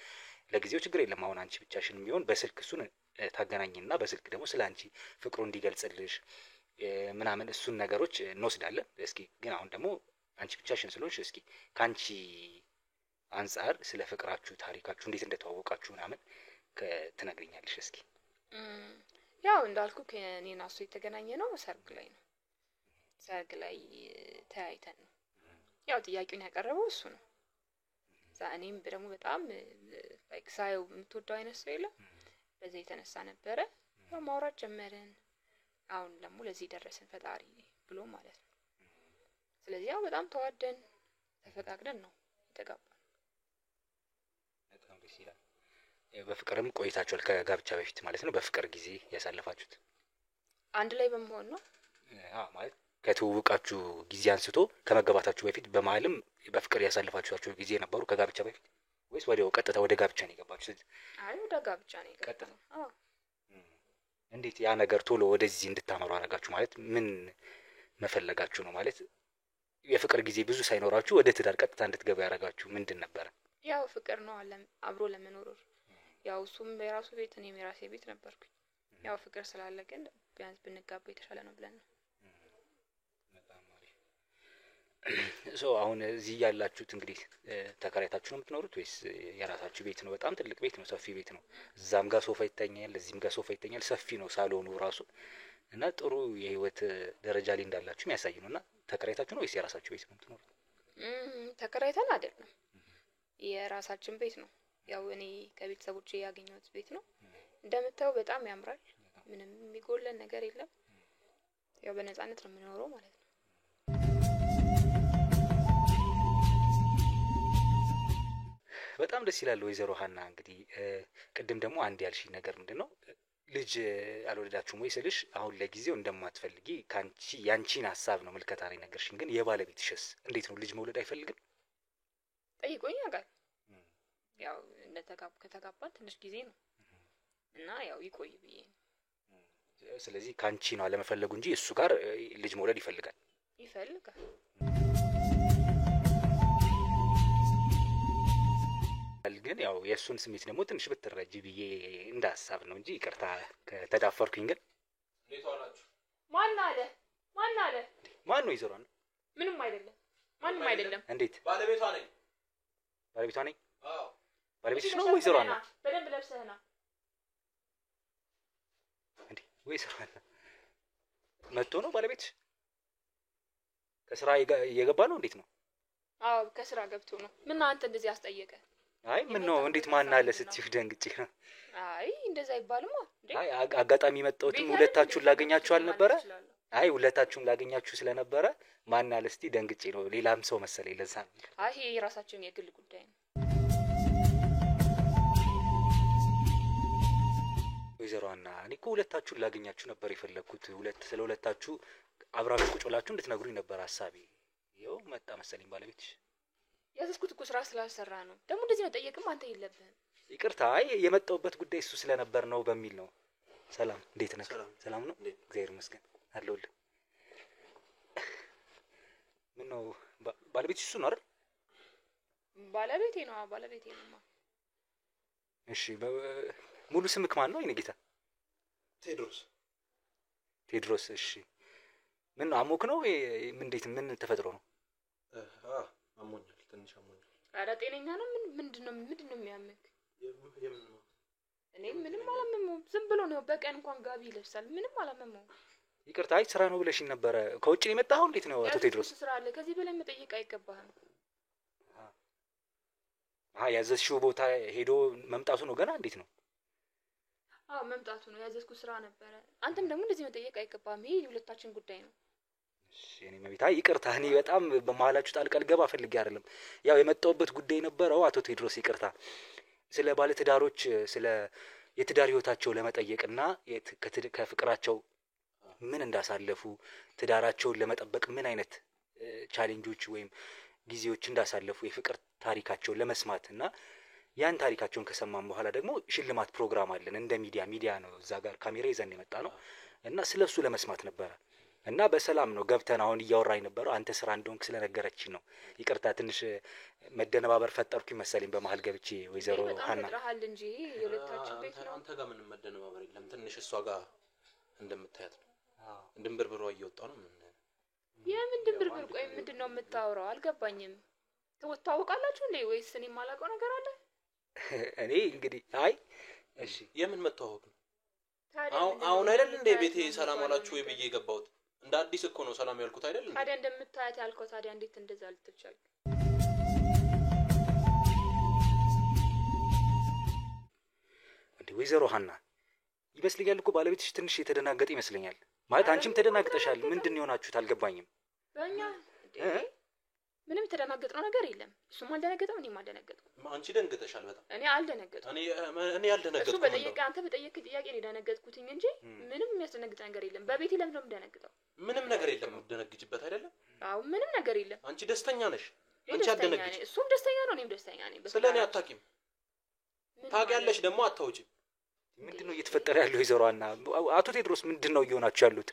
ለጊዜው ችግር የለም አሁን አንቺ ብቻሽን የሚሆን በስልክ እሱን ታገናኝና በስልክ ደግሞ ስለ አንቺ ፍቅሩ እንዲገልጽልሽ ምናምን እሱን ነገሮች እንወስዳለን። እስኪ ግን አሁን ደግሞ አንቺ ብቻሽን ስለሆንሽ እስኪ ካንቺ አንጻር ስለ ፍቅራችሁ ታሪካችሁ እንዴት እንደተዋወቃችሁ ምናምን ትነግሪኛለሽ እስኪ። ያው እንዳልኩ ከኔና እሱ የተገናኘ ነው ሰርግ ላይ ነው። ሰርግ ላይ ተያይተን ነው ያው ጥያቄውን ያቀረበው እሱ ነው። እኔም ደግሞ በጣም ሳየው የምትወደው አይነት ሰው የለም። በዛ የተነሳ ነበረ ያው ማውራት ጀመርን። አሁን ደግሞ ለዚህ ደረስን ፈጣሪ ብሎ ማለት ነው። ስለዚህ ያው በጣም ተዋደን ተፈቃቅደን ነው የተጋባነው። በጣም ደስ ይላል። በፍቅርም ቆይታችኋል ከጋብቻ በፊት ማለት ነው? በፍቅር ጊዜ ያሳለፋችሁት አንድ ላይ በመሆን ነው? ማለት ከተዋወቃችሁ ጊዜ አንስቶ ከመገባታችሁ በፊት በመሀልም በፍቅር ያሳለፋችኋቸው ጊዜ ነበሩ ከጋብቻ በፊት ወይስ ወዲያው ቀጥታ ወደ ጋብቻ ነው የገባችሁት? አይ ወደ ጋብቻ ነው የገባነው። አዎ። እንዴት ያ ነገር ቶሎ ወደዚህ እንድታመሩ አደረጋችሁ? ማለት ምን መፈለጋችሁ ነው? ማለት የፍቅር ጊዜ ብዙ ሳይኖራችሁ ወደ ትዳር ቀጥታ እንድትገቡ ያደረጋችሁ ምንድን ነበረ? ያው ፍቅር ነው አብሮ ለመኖር። ያው እሱም የራሱ ቤት እኔም የራሴ ቤት ነበርኩኝ። ያው ፍቅር ስላለ ግን ቢያንስ ብንጋባ የተሻለ ነው ብለን ነው። አሁን እዚህ ያላችሁት እንግዲህ ተከራይታችሁ ነው የምትኖሩት ወይስ የራሳችሁ ቤት ነው? በጣም ትልቅ ቤት ነው፣ ሰፊ ቤት ነው። እዛም ጋር ሶፋ ይተኛል፣ እዚህም ጋር ሶፋ ይተኛል። ሰፊ ነው ሳሎኑ ራሱ እና ጥሩ የህይወት ደረጃ ላይ እንዳላችሁ የሚያሳይ ነው። እና ተከራይታችሁ ነው ወይስ የራሳችሁ ቤት ነው የምትኖሩት? ተከራይተን አይደለም፣ የራሳችን ቤት ነው። ያው እኔ ከቤተሰቦቼ ያገኘሁት ቤት ነው። እንደምታየው በጣም ያምራል። ምንም የሚጎለን ነገር የለም። ያው በነፃነት ነው የምኖረው ማለት ነው። በጣም ደስ ይላል። ወይዘሮ ሀና እንግዲህ ቅድም ደግሞ አንድ ያልሽኝ ነገር ምንድነው ልጅ አልወለዳችሁም ወይ ስልሽ አሁን ለጊዜው እንደማትፈልጊ ያንቺን ሀሳብ ነው ምልከታ ላይ ነገርሽኝ። ግን የባለቤትሽስ እንዴት ነው? ልጅ መውለድ አይፈልግም? ጠይቆኝ ያውቃል። ያው ከተጋባን ትንሽ ጊዜ ነው እና ያው ይቆይ ብዬ ነው። ስለዚህ ካንቺ ነው አለመፈለጉ እንጂ እሱ ጋር ልጅ መውለድ ይፈልጋል። ግን ያው የእሱን ስሜት ደግሞ ትንሽ ብትረጂ ብዬ እንደ ሀሳብ ነው እንጂ ይቅርታ ከተዳፈርኩኝ። ግን እንዴት ዋላችሁ? ማን አለ? ማን ነው ወይዘሮ ሀና? ምንም አይደለም፣ ማንም አይደለም። እንዴት ባለቤቷ ነኝ። ባለቤቷ ነኝ? አዎ። ባለቤትሽ ነው ወይዘሮ ሀና? በደንብ ለብሰህ ና። እንዴ ወይዘሮ ሀና መጥቶ ነው ባለቤትሽ? ከስራ እየገባ ነው? እንዴት ነው? አዎ ከስራ ገብቶ ነው። ምን አንተ እንደዚህ አስጠየቀ? አይ ምን ነው እንዴት ማን አለ ስትይ ደንግጬ ነው። አይ እንደዛ አይባልማ እንዴ። አይ አጋጣሚ መጣሁትም ሁለታችሁን ላገኛችሁ አልነበረ? አይ ሁለታችሁም ላገኛችሁ ስለነበረ ማን አለ እስቲ ደንግጬ ነው። ሌላም ሰው መሰለኝ ለዛ ነው። አይ ይሄ የራሳችን የግል ጉዳይ ነው። ወይዘሮ ሀና እኔ እኮ ሁለታችሁን ላገኛችሁ ነበር የፈለግኩት። ስለ ሁለታችሁ አብራችሁ ቁጭ ብላችሁ እንድትነግሩኝ ነበር ሀሳቤ። ይኸው መጣ መሰለኝ ባለቤትሽ። ያዘዝኩት እኮ ስራ ስላልሰራ ነው። ደግሞ እንደዚህ መጠየቅም አንተ የለብህም። ይቅርታ። አይ የመጣሁበት ጉዳይ እሱ ስለነበር ነው በሚል ነው። ሰላም፣ እንዴት ነህ? ሰላም ነው? እግዚአብሔር ይመስገን አለሁልህ። ምን ነው ባለቤትሽ እሱ ነው አይደል? ባለቤቴ ነው። ባለቤቴ ነው። እሺ ሙሉ ስምክ ማን ነው? የኔ ጌታ ቴድሮስ። እሺ ምን አሞክ ነው? እንዴት ምን ተፈጥሮ ነው? አሞኛል፣ ትንሽ አሞኛል። ኧረ ጤነኛ ነው። ምንድነው የሚያምክ? የምን ነው? እኔ ምንም አላመመውም። ዝም ብሎ ነው። በቀን እንኳን ጋቢ ይለብሳል። ምንም አላመመውም። ይቅርታ። አይ ስራ ነው ብለሽኝ ነበረ። ከውጭ ነው የመጣኸው? እንዴት ነው አቶ ቴድሮስ? ስራ አለ። ከዚህ በላይ መጠየቅ አይገባህም። ያዘዝሽው ቦታ ሄዶ መምጣቱ ነው ገና? እንዴት ነው? አዎ መምጣቱ ነው። ያዘዝኩት ስራ ነበረ። አንተም ደግሞ እንደዚህ መጠየቅ አይገባህም። ይሄ የሁለታችን ጉዳይ ነው። እሺ እኔ መቤት፣ አይ ይቅርታ። እኔ በጣም በመሀላችሁ ጣልቃ ልገባ ፈልጌ አይደለም። ያው የመጣሁበት ጉዳይ ነበረው አቶ ቴድሮስ። ይቅርታ። ስለ ባለትዳሮች ስለ የትዳር ህይወታቸው ለመጠየቅና ከፍቅራቸው ምን እንዳሳለፉ ትዳራቸውን ለመጠበቅ ምን አይነት ቻሌንጆች ወይም ጊዜዎች እንዳሳለፉ የፍቅር ታሪካቸውን ለመስማት እና ያን ታሪካቸውን ከሰማን በኋላ ደግሞ ሽልማት ፕሮግራም አለን። እንደ ሚዲያ ነው እዛ ጋር ካሜራ ይዘን የመጣ ነው እና ስለሱ ለመስማት ነበረ እና በሰላም ነው ገብተን አሁን እያወራኝ ነበረው። አንተ ስራ እንደሆንክ ስለነገረችኝ ነው። ይቅርታ ትንሽ መደነባበር ፈጠርኩኝ መሰለኝ በመሀል ገብቼ። ወይዘሮ ሀና ፈጥረሃል እንጂ የሁለታችን ቤት ነው። አንተ ጋር ምንም መደነባበር የለም። ትንሽ እሷ ጋር እንደምታያት ነው። ድንብርብሯ እየወጣ ነው። የምን ድንብርብር? ቆይ ምንድን ነው የምታወራው? አልገባኝም። ትታወቃላችሁ እንዴ ወይስ እኔ የማላውቀው ነገር አለ? እኔ እንግዲህ አይ እሺ የምን መተዋወቅ ነው? አሁን አይደል እንደ ቤቴ ሰላም አላችሁ ወይ ብዬ የገባሁት? እንደ አዲስ እኮ ነው ሰላም ያልኩት አይደል እንዴ? ታዲያ እንደምታያት ያልከው ታዲያ እንዴት እንደዛ ልትቻል? እንዴ ወይዘሮ ሀና ይመስለኛል እኮ ባለቤትሽ ትንሽ የተደናገጠ ይመስለኛል። ማለት አንቺም ተደናግጠሻል። ምንድን ነው የሆናችሁት? አልገባኝም። በእኛ ምንም የተደናገጥነው ነገር የለም። እሱም አልደነገጠም፣ እኔም አልደነገጥኩም። አንቺ ደንግጠሻል በጣም። እኔ አልደነገጥኩም። እኔ አልደነገጥኩም። እሱ በጠየቀ አንተ በጠየቅ ጥያቄ ነው የደነገጥኩትኝ እንጂ ምንም የሚያስደነግጥ ነገር የለም። በቤቴ ለምን ነው የምደነግጠው? ምንም ነገር የለም። የምትደነግጭበት አይደለም። አዎ ምንም ነገር የለም። አንቺ ደስተኛ ነሽ። አንቺ አትደነግጭ። እሱም ደስተኛ ነው፣ እኔም ደስተኛ ነኝ። ስለኔ አታውቂም። ታውቂያለሽ ደግሞ አታውጪም። ምንድነው እየተፈጠረ ያለው? ወይዘሮ ሀና አቶ ቴድሮስ ምንድነው እየሆናችሁ ያሉት?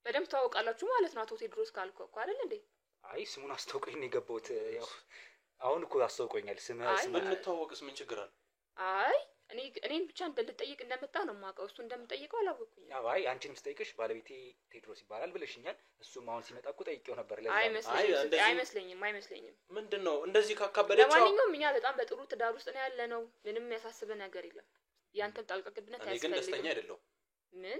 በደንብ ታውቃላችሁ ማለት ነው። አቶ ቴድሮስ ካልኩ እኮ አይደል እንዴ? አይ ስሙን አስተውቀኝ ነው የገባሁት። ያው አሁን እኮ አስተውቀኛል። ስም ብንተዋወቅስ ምን ችግር አለ? አይ እኔን ብቻ ልጠይቅ እንደመጣ ነው የማውቀው። እሱ እንደምጠይቀው አላወኩኝም። አይ አንቺንም ስጠይቅሽ ባለቤቴ ቴድሮስ ይባላል ብለሽኛል። እሱም አሁን ሲመጣ እኮ ጠይቄው ነበር። አይመስለኝም። ምንድነው እንደዚህ ካካበደችው? ለማንኛውም እኛ በጣም በጥሩ ትዳር ውስጥ ነው ያለነው። ምንም የሚያሳስብ ነገር የለም። ያንተም ጣልቃ ገብነት አያስፈልግም። እኔ ግን ደስተኛ አይደለሁም። ምን?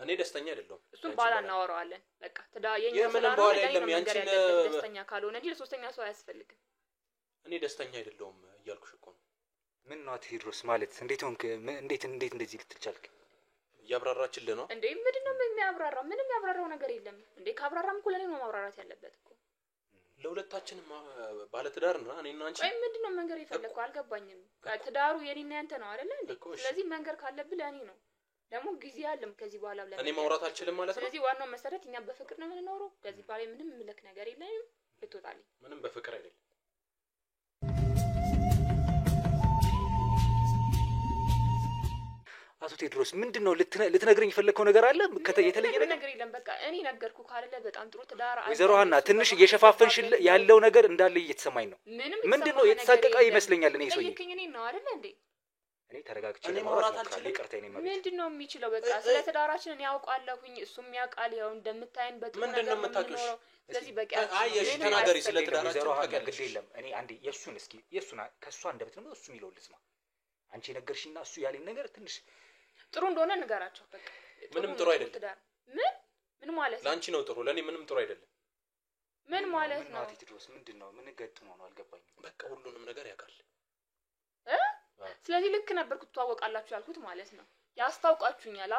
እኔ ደስተኛ አይደለሁም። እሱን በኋላ እናወራዋለን። በቃ የኛ ምንም በኋላ የለም። ያንቺን ደስተኛ ካልሆነ እንጂ ለሶስተኛ ሰው አያስፈልግም። እኔ ደስተኛ አይደለሁም እያልኩሽ እኮ ነው። ምን ነው ቴድሮስ ማለት እንዴት ሆንክ? እንዴት እንደዚህ ልትል ቻልክ? እያብራራችልህ ነው እንዴ? ምንድነው የሚያብራራው? ምንም ያብራራው ነገር የለም እንዴ። ካብራራም እኮ ለኔ ነው ማብራራት ያለበት እኮ። ለሁለታችንም ባለትዳር እና እኔና አንቺ። ወይ ምንድነው መንገር የፈለከው? አልገባኝም። ትዳሩ የኔና ያንተ ነው አይደለ እንዴ? ስለዚህ መንገር ካለብህ ለኔ ነው። ደግሞ ጊዜ አለም ከዚህ በኋላ ብለን እኔ ማውራት አልችልም ማለት ነው። ስለዚህ ዋናው መሰረት እኛ በፍቅር ነው የምንኖረው። ከዚህ በኋላ ምንም ምልክ ነገር የለም። ልትወጣልኝ ምንም በፍቅር አይደለም። አቶ ቴድሮስ ምንድነው ልትነግረኝ የፈለከው ነገር አለ? የተለየ ነገር የለም። በቃ እኔ ነገርኩ ካለ በጣም ጥሩ ትዳር አለ። ወይዘሮ ሀና ትንሽ እየሸፋፈንሽ ያለው ነገር እንዳለ እየተሰማኝ ነው። ምንድነው የተሳቀቀ ይመስለኛል። እኔ ሰውዬ ጠይቅኝ። እኔ ነው አይደል እንዴ? እኔ ተረጋግቼ ለማውራት አልችልም። ይቅርታ እኔ ማለት ምንድነው የሚችለው? በቃ ስለ ትዳራችን እኔ ያውቃለሁኝ፣ እሱም ያውቃል። ያው እንደምታየን በጥሩ ነገር ነው የምንኖረው። ስለዚህ በቃ እሺ ተናገሪ ስለ ትዳራችን ታውቂያለሽ። የለም እኔ አንዴ የሱን ከሷ እንደበት ነው እሱ የሚለው ልስማ። አንቺ ነገርሽና እሱ ያለኝ ነገር ትንሽ ጥሩ እንደሆነ ንገራቸው። በቃ ምንም ጥሩ አይደለም። ምን ማለት ነው? ላንቺ ነው ጥሩ፣ ለኔ ምንም ጥሩ አይደለም። ምን ማለት ነው? አቶ ቴድሮስ ምንድነው? ምን ገጥሞ ነው አልገባኝም። በቃ ሁሉንም ነገር ያውቃል። ስለዚህ ልክ ነበርኩ ትተዋወቃላችሁ ያልኩት ማለት ነው። አስታውቋችሁኛል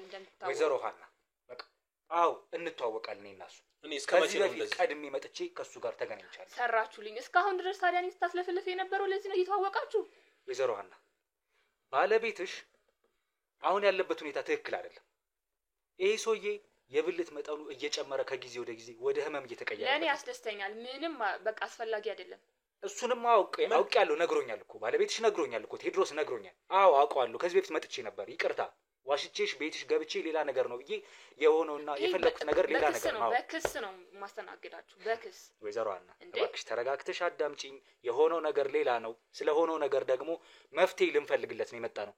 እንደምታውቁ። ወይዘሮ ሀና በቃ አው እንተዋወቃለን እኔና እሱ። እኔ እስከመቼ ነው እንደዚህ ቀድሜ መጥቼ ከሱ ጋር ተገናኝቻለሁ። ሰራችሁልኝ። እስካሁን ድረስ ታዲያ እኔ ስታስለፍልፍ የነበረው ለዚህ ነው እየተዋወቃችሁ። ወይዘሮ ሀና ባለቤትሽ አሁን ያለበት ሁኔታ ትክክል አይደለም። ይሄ ሰውዬ የብልት መጠኑ እየጨመረ ከጊዜ ወደ ጊዜ ወደ ህመም እየተቀየረ ለኔ ያስደስተኛል። ምንም በቃ አስፈላጊ አይደለም። እሱንም አውቄያለሁ። ነግሮኛል እኮ ባለቤትሽ ነግሮኛል እኮ ቴድሮስ ነግሮኛል። አዎ አውቀዋለሁ። ከዚህ በፊት መጥቼ ነበር። ይቅርታ ዋሽቼሽ ቤትሽ ገብቼ ሌላ ነገር ነው ብዬ የሆነውና የፈለኩት ነገር ሌላ ነገር ነው። በክስ ነው ማስተናገዳችሁ፣ በክስ። ወይዘሮ ሀና እባክሽ ተረጋግተሽ አዳምጪኝ። የሆነው ነገር ሌላ ነው። ስለሆነው ነገር ደግሞ መፍትሄ ልንፈልግለት ነው የመጣ ነው።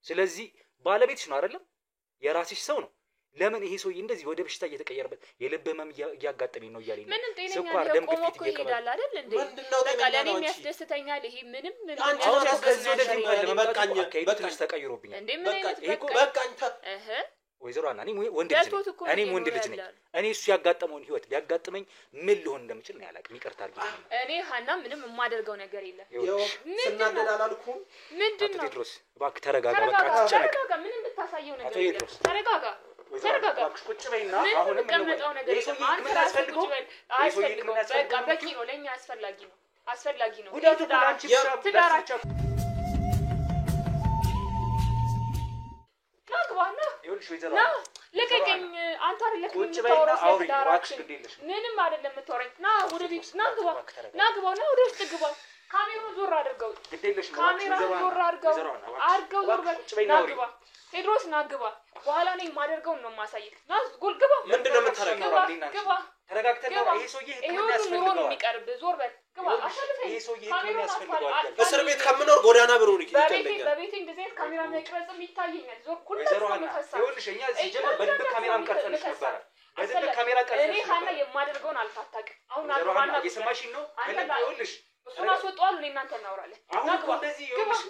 ስለዚህ ባለቤትሽ ነው አይደለም? የራስሽ ሰው ነው። ለምን ይሄ ሰውዬ እንደዚህ ወደ በሽታ እየተቀየረበት የልብ ህመም እያጋጠመኝ ነው እያለኝ ነው። ስኳር፣ ደም ግፊት እየቀበለ አይደል እንዴ? በቃ ለኔ የሚያስደስተኛል ይሄ ምንም አሁን ከዚህ ወደ ፊት በቃኝ በትንሽ ተቀይሮብኛል። እንዴ ምን አይነት በቃኝ ወይዘሮ ሀና እኔም ወንድ ልጅ ነኝ። እኔ እሱ ያጋጠመውን ህይወት ቢያጋጥመኝ ምን ሊሆን እንደምችል ነው ያላቅም። ይቅርታ አድርጊልኝ። እኔ ሀና ምንም የማደርገው ነገር የለም። ስናደድ አላልኩም። ምንድነው? አቶ ቴድሮስ እባክህ ተረጋጋ። በቃ ተረጋጋ። ምንም የምታሳየው ነገር የለም። ተረጋጋ። ቁጭ በይና አሁን የምንቀመጠው ነገር የለም። አንተ ራስህ ቁጭ በል። አያስፈልገውም። በቃ በቂ ነው። ለኛ አስፈላጊ ነው። ትዳራችን ናግባና ልቀቀኝ። አንተ አይደለም የምታወራው ስለትዳራችን። ምንም አይደለም የምታወራኝ። ና ወደ ቤት ናግባ ና ወደ ውስጥ ግባ። ካሜራውን ዞር አድርገው። ካሜራውን ዞር አድርገው ዞር በል። ናግባ ቴድሮስ ናግባ። በኋላ ነው የማደርገውን ነው የማሳይክ። ና ጎል ግባ። ምንድነው የምታደርገው? ግባ ተረጋግተን ነው። ይሄ ሰውዬ ህክምና ያስፈልገዋል። የሚቀርብ ዞር በል ግባ። ይሄ ሰውዬ ህክምና ያስፈልገዋል። እስር ቤት ከምኖር ጎዳና ብሩ ይከለኛል። በቤቴ እንደዚህ አይነት ካሜራ መቅረጽም ይታየኛል። ዞር ወይዘሮ ሀና ይኸውልሽ እኛ ሲጀመር በድብቅ ካሜራም ቀርጸንሽ ነበረ። በድብቅ ካሜራ ቀርጸንሽ እኔ ሀና የማደርገውን አልታጣቅም። አሁን ሀና እየሰማሽኝ ነው? ይኸውልሽ እሱን አስወጣዋለሁ። እኔ እናንተ እናወራለን። አሁን እኮ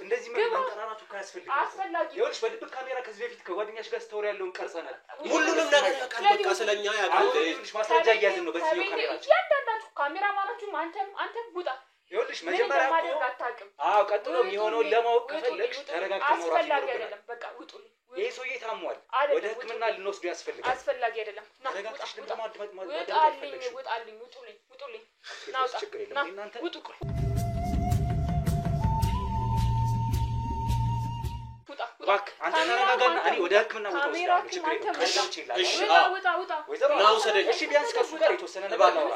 እንደዚህ መንጠራራቱ እኮ ያስፈልጋል። አስፈላጊ ይኸውልሽ በድብቅ ካሜራ ከዚህ በፊት ከጓደኛሽ ጋር ስተወር ያለውን ቀርጸናል። ሁሉንም ነገር ያውቃል። በቃ ስለኛ ያውቃል። ይኸውልሽ ማስረጃ እያዝን ነው በዚህ ካሜራችን። እያንዳንዳችሁ ካሜራማናችሁም አንተም ውጣ። ይኸውልሽ መጀመሪያ እኮ ቀጥሎ የሚሆነውን ለማወቅ ከፈለግሽ ተረጋግተን ማውራት አስፈላጊ አይደለም። በቃ ውጡልኝ። ይሄ ሰውዬ ታሟል። ወደ ህክምና ልንወስዱ ያስፈልጋል። አስፈላጊ አይደለም። ተረጋግተሽ ውጣልኝ። ውጡልኝ። ናውጣ ችግር የለም። እናንተ ውጡ። እባክህ አንተ ተረጋጋና እኔ ወደ ህክምና ቦታ ወስዳለሁ። ችግር የለም። ውጣ። እሺ ቢያንስ ከሱ ጋር የተወሰነ ነገር ነው።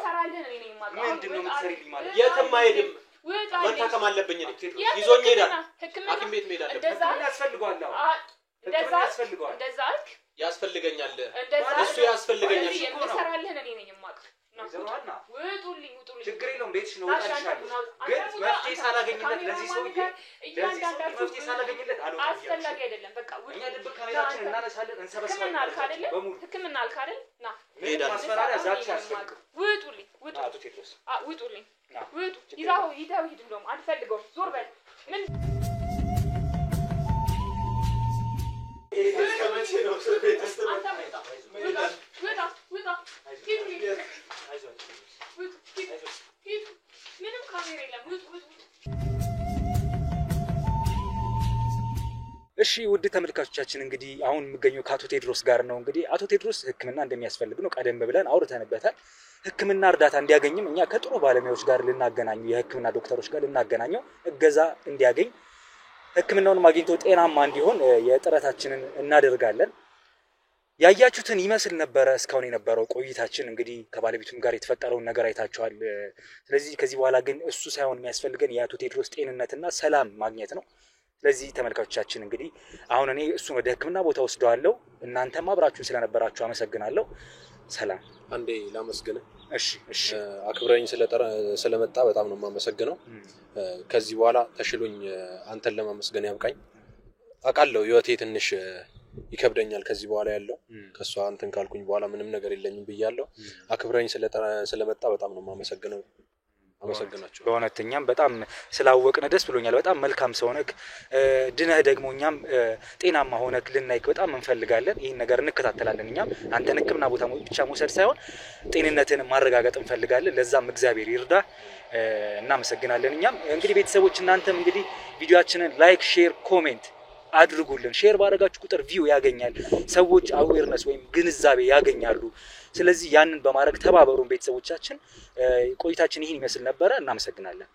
ምንድነው የምትሰሪልኝ ማለት ነው? የትም አይሄድም። መታከም አለብኝ እኔ። ይዞኝ ይሄዳል። ሐኪም ቤት መሄድ አለብኝ። ህክምና ያስፈልገዋል። እንደዛ አልክ። ያስፈልገኛል። እሱ ያስፈልገኛል። የምሰራልህ እኔ ነኝ የማውቀው። ውጡልኝ። ችግር የለውም። ቤትሽ ነው እወጣልሻለሁ። ግን መፍትሄ ሳላገኝለት ለዚህ ሰውዬ መፍትሄ ሳላገኝለት አልወጣም። አስፈላጊ አይደለም። በቃ እኛ ድብቅ ካሜራችን እናነሳለን፣ እንሰበስባለን። በሙሉ ህክምና አልክ አይደል? ና ማስፈራሪያ ዛቻ ያስፈልጋል። ውጡልኝ። አቶ ቴድሮስ ውጡልኝ። ይዘው ሂድ። እንደውም አልፈልገውም። ዞር በል። ምን ምንም ካሜራ የለም። እሺ ውድ ተመልካቾቻችን እንግዲህ አሁን የምገኘው ከአቶ ቴድሮስ ጋር ነው። እንግዲህ አቶ ቴድሮስ ህክምና እንደሚያስፈልግ ነው ቀደም ብለን አውርተንበታል። ህክምና እርዳታ እንዲያገኝም እኛ ከጥሩ ባለሙያዎች ጋር ልናገናኘው፣ የህክምና ዶክተሮች ጋር ልናገናኘው፣ እገዛ እንዲያገኝ ህክምናውን አግኝቶ ጤናማ እንዲሆን የጥረታችንን እናደርጋለን። ያያችሁትን ይመስል ነበረ እስካሁን የነበረው ቆይታችን። እንግዲህ ከባለቤቱም ጋር የተፈጠረውን ነገር አይታችኋል። ስለዚህ ከዚህ በኋላ ግን እሱ ሳይሆን የሚያስፈልገን የአቶ ቴድሮስ ጤንነትና ሰላም ማግኘት ነው። ስለዚህ ተመልካቾቻችን እንግዲህ አሁን እኔ እሱን ወደ ሕክምና ቦታ ወስደዋለሁ። እናንተም አብራችሁን ስለነበራችሁ አመሰግናለሁ። ሰላም። አንዴ ላመስግን። እሺ አክብረኝ ስለመጣ በጣም ነው የማመሰግነው። ከዚህ በኋላ ተሽሎኝ አንተን ለማመስገን ያብቃኝ። አውቃለሁ ህይወቴ ትንሽ ይከብደኛል ከዚህ በኋላ ያለው ከሷ አንተን ካልኩኝ በኋላ ምንም ነገር የለኝም ብያለሁ። አክብረኝ ስለመጣ በጣም ነው የማመሰግነው። አመሰግናለሁ። በእውነት እኛም በጣም ስላወቅን ደስ ብሎኛል። በጣም መልካም ሰው ነህ። ድነህ ደግሞ እኛም ጤናማ ሆነህ ልናይክ በጣም እንፈልጋለን። ይህን ነገር እንከታተላለን። እኛም አንተን ሕክምና ቦታ ብቻ መውሰድ ሳይሆን ጤንነትን ማረጋገጥ እንፈልጋለን። ለዛም እግዚአብሔር ይርዳ። እናመሰግናለን። እኛም እንግዲህ ቤተሰቦች እናንተም እንግዲህ ቪዲዮአችንን ላይክ፣ ሼር፣ ኮሜንት አድርጉልን። ሼር ባደረጋችሁ ቁጥር ቪው ያገኛል፣ ሰዎች አዌርነስ ወይም ግንዛቤ ያገኛሉ። ስለዚህ ያንን በማድረግ ተባበሩን ቤተሰቦቻችን። ቆይታችን ይህን ይመስል ነበረ። እናመሰግናለን።